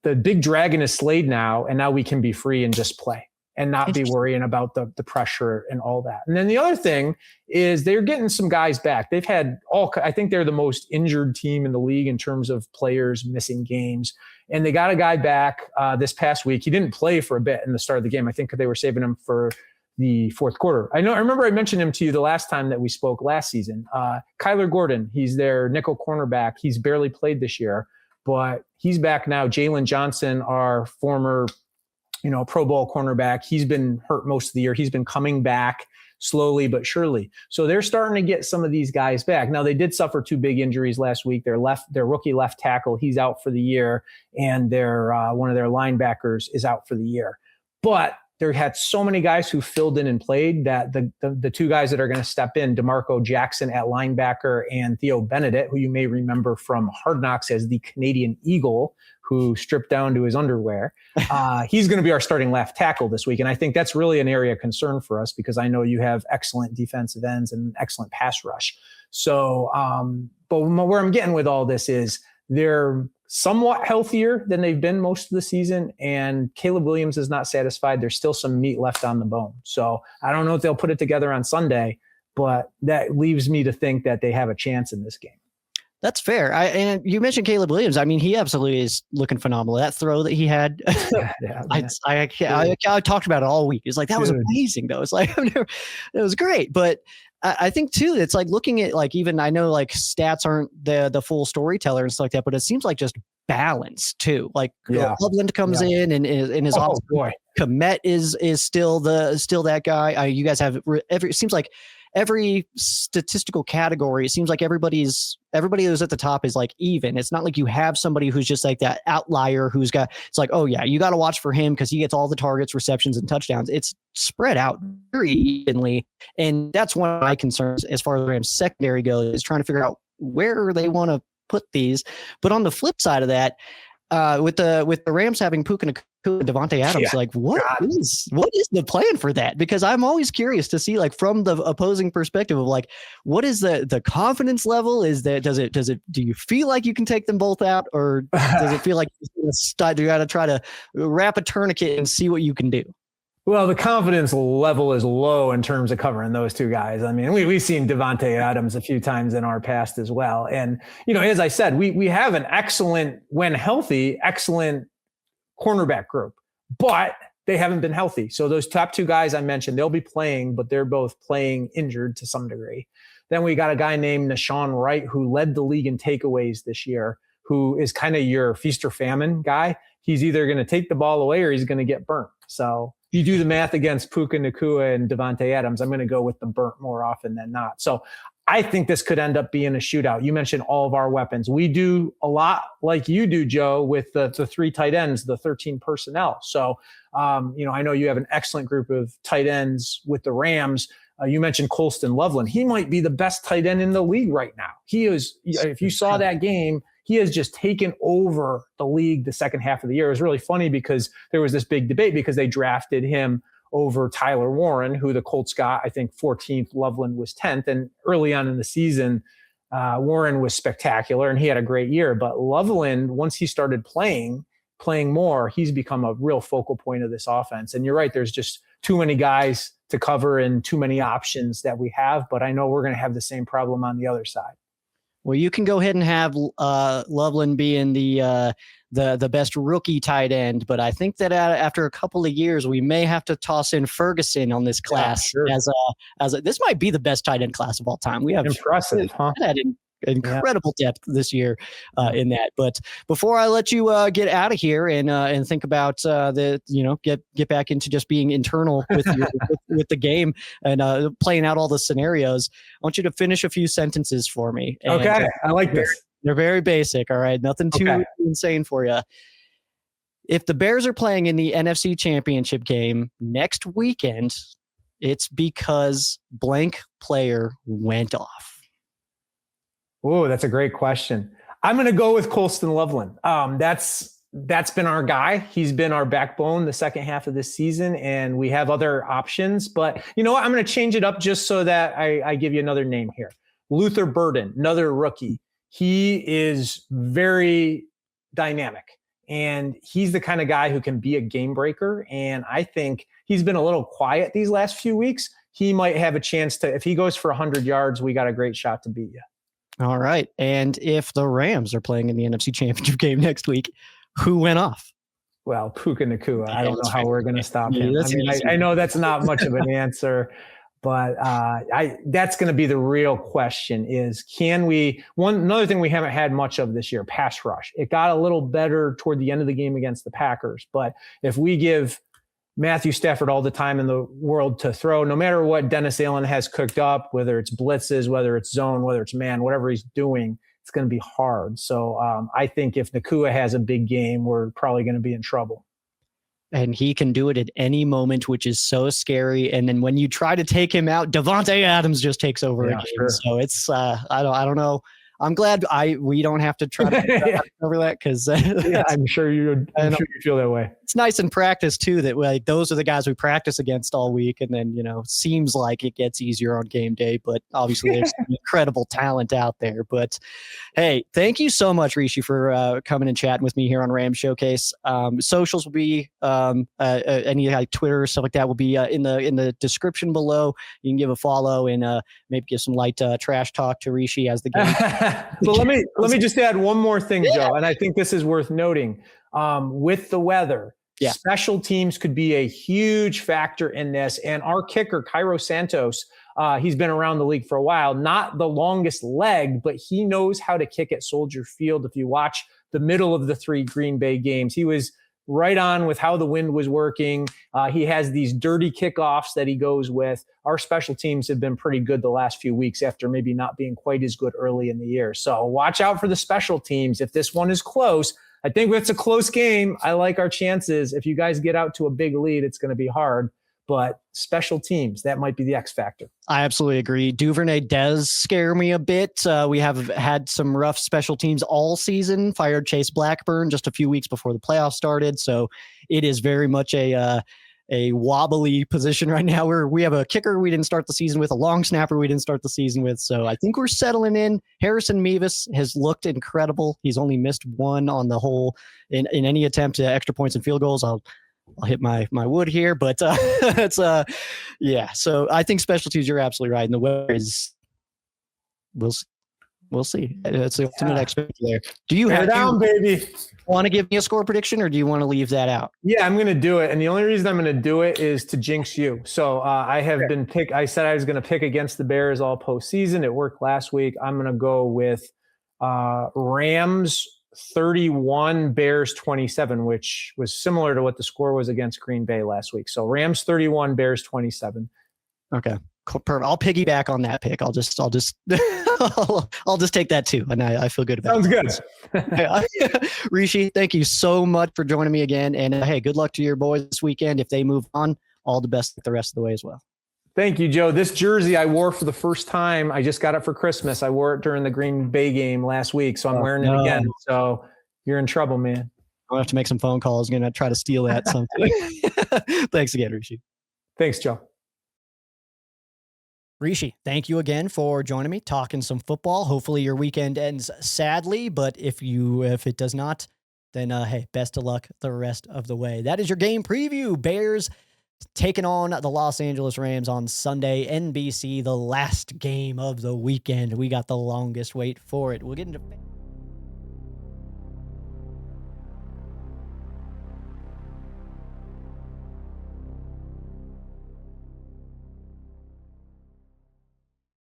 big dragon is slayed now, and now we can be free and just play and not be worrying about the pressure and all that. And then the other thing is they're getting some guys back. They've had I think they're the most injured team in the league in terms of players missing games. And they got a guy back this past week. He didn't play for a bit in the start of the game. I think they were saving him for the fourth quarter. I remember I mentioned him to you the last time that we spoke last season. Kyler Gordon, he's their nickel cornerback. He's barely played this year, but he's back now. Jalen Johnson, our former Pro Bowl cornerback, he's been hurt most of the year. He's been coming back slowly but surely. So they're starting to get some of these guys back. Now, they did suffer 2 big injuries last week. Their rookie left tackle, he's out for the year, and their one of their linebackers is out for the year. But they had so many guys who filled in and played that the 2 guys that are going to step in, DeMarco Jackson at linebacker and Theo Benedict, who you may remember from Hard Knocks as the Canadian Eagle, who stripped down to his underwear. He's going to be our starting left tackle this week. And I think that's really an area of concern for us because I know you have excellent defensive ends and excellent pass rush. So, but where I'm getting with all this is they're somewhat healthier than they've been most of the season. And Caleb Williams is not satisfied. There's still some meat left on the bone. So I don't know if they'll put it together on Sunday, but that leaves me to think that they have a chance in this game. That's fair. And you mentioned Caleb Williams. I mean, he absolutely is looking phenomenal. That throw that he had, I talked about it all week. It's like, that was amazing though. It's like, it was great. But I think too, it's like looking at like, even I know like stats aren't the full storyteller and stuff like that, but it seems like just balance too. Like Loveland comes in and his Komet is still that guy. You guys have it seems like every statistical category, it seems like everybody who's at the top is like even. It's not like you have somebody who's just like that outlier who's got, it's like, oh yeah, you got to watch for him because he gets all the targets, receptions, and touchdowns. It's spread out very evenly. And that's one of my concerns as far as the Rams secondary goes, is trying to figure out where they want to put these. But on the flip side of that, with the Rams having Puka Nacua and Devontae Adams, like what is the plan for that? Because I'm always curious to see, like, from the opposing perspective of like, what is the confidence level? Is that do you feel like you can take them both out, or does it feel like you got to try to wrap a tourniquet and see what you can do? Well, the confidence level is low in terms of covering those 2 guys. I mean, we've seen Devontae Adams a few times in our past as well. And, as I said, we have an excellent, when healthy, excellent cornerback group, but they haven't been healthy. So those top 2 guys I mentioned, they'll be playing, but they're both playing injured to some degree. Then we got a guy named Nashawn Wright, who led the league in takeaways this year, who is kind of your feast or famine guy. He's either going to take the ball away or he's going to get burnt. So you do the math against Puka Nacua and Devontae Adams, I'm going to go with the burnt more often than not. So I think this could end up being a shootout. You mentioned all of our weapons. We do a lot like you do, Joe, with the 3 tight ends, the 13 personnel. So, I know you have an excellent group of tight ends with the Rams. You mentioned Colston Loveland. He might be the best tight end in the league right now. He is, if you saw that game, he has just taken over the league the second half of the year. It was really funny because there was this big debate because they drafted him over Tyler Warren, who the Colts got, I think, 14th. Loveland was 10th. And early on in the season, Warren was spectacular and he had a great year. But Loveland, once he started playing more, he's become a real focal point of this offense. And you're right, there's just too many guys to cover and too many options that we have. But I know we're going to have the same problem on the other side. Well, you can go ahead and have Loveland being the best rookie tight end, but I think that after a couple of years, we may have to toss in Ferguson on this class as this might be the best tight end class of all time. We have impressive, had incredible depth this year in that. But before I let you get out of here and think about get back into just being internal with with the game and playing out all the scenarios, I want you to finish a few sentences for me. Okay, I like this. They're very basic. All right, nothing too insane for you. If the Bears are playing in the NFC Championship game next weekend, it's because blank player went off. Oh, that's a great question. I'm going to go with Colston Loveland. That's been our guy. He's been our backbone the second half of this season, and we have other options. But you know what? I'm going to change it up just so that I give you another name here. Luther Burden, another rookie. He is very dynamic, and he's the kind of guy who can be a game breaker. And I think he's been a little quiet these last few weeks. He might have a chance to, if he goes for 100 yards, we got a great shot to beat you. All right. And if the Rams are playing in the NFC Championship game next week, who went off? Well, Puka Nacua. I don't know how we're going to stop him. Yeah, I know that's not much of an answer, but that's going to be the real question is, can we, another thing we haven't had much of this year, pass rush. It got a little better toward the end of the game against the Packers, but if we give Matthew Stafford all the time in the world to throw, no matter what Dennis Allen has cooked up, whether it's blitzes, whether it's zone, whether it's man, whatever he's doing, it's going to be hard. So I think if Nacua has a big game, we're probably going to be in trouble. And he can do it at any moment, which is so scary. And then when you try to take him out, Devontae Adams just takes over again. Sure. So it's I don't know. I'm glad we don't have to try to over that because I'm sure you feel that way. It's nice in practice too that like those are the guys we practice against all week, and then seems like it gets easier on game day. But obviously there's some incredible talent out there. But hey, thank you so much, Rishi, for coming and chatting with me here on Ram Showcase. Socials will be any like Twitter stuff like that will be in the description below. You can give a follow and maybe give some light trash talk to Rishi as the game. So let me just add one more thing, Joe, and I think this is worth noting. With the weather, special teams could be a huge factor in this. And our kicker, Cairo Santos, he's been around the league for a while. Not the longest leg, but he knows how to kick at Soldier Field. If you watch the middle of the 3 Green Bay games, he was right on with how the wind was working. He has these dirty kickoffs that he goes with. Our special teams have been pretty good the last few weeks after maybe not being quite as good early in the year. So watch out for the special teams. If this one is close, I think if it's a close game, I like our chances. If you guys get out to a big lead, it's going to be hard. But special teams, that might be the X factor. I absolutely agree. Duvernay does scare me a bit. We have had some rough special teams all season. Fired Chase Blackburn just a few weeks before the playoffs started. So it is very much a wobbly position right now. We have a kicker we didn't start the season with, a long snapper we didn't start the season with. So I think we're settling in. Harrison Mevis has looked incredible. He's only missed one on the whole in any attempt to extra points and field goals. I'll hit my wood here, but it's yeah. So I think special teams, you're absolutely right. And the weather is, we'll see. It's the ultimate expectation there. Do you baby? Want to give me a score prediction, or do you want to leave that out? Yeah, I'm going to do it. And the only reason I'm going to do it is to jinx you. So I have been I said I was going to pick against the Bears all postseason. It worked last week. I'm going to go with Rams 31, Bears 27, which was similar to what the score was against Green Bay last week. So Rams 31, Bears 27. Okay. Perfect. I'll piggyback on that pick. I'll just I'll just take that too, and I feel good about it. Sounds good. Rishi, thank you so much for joining me again, and hey, good luck to your boys this weekend. If they move on, all the best the rest of the way as well. Thank you, Joe. This jersey I wore for the first time. I just got it for Christmas. I wore it during the Green Bay game last week, so I'm wearing it again. So you're in trouble, man. I'll have to make some phone calls. I'm going to try to steal that something. Thanks again, Rishi. Thanks, Joe. Rishi, thank you again for joining me, talking some football. Hopefully your weekend ends sadly, but if it does not, then hey, best of luck the rest of the way. That is your game preview. Bears taking on the Los Angeles Rams on Sunday, NBC, the last game of the weekend. We got the longest wait for it. We'll get into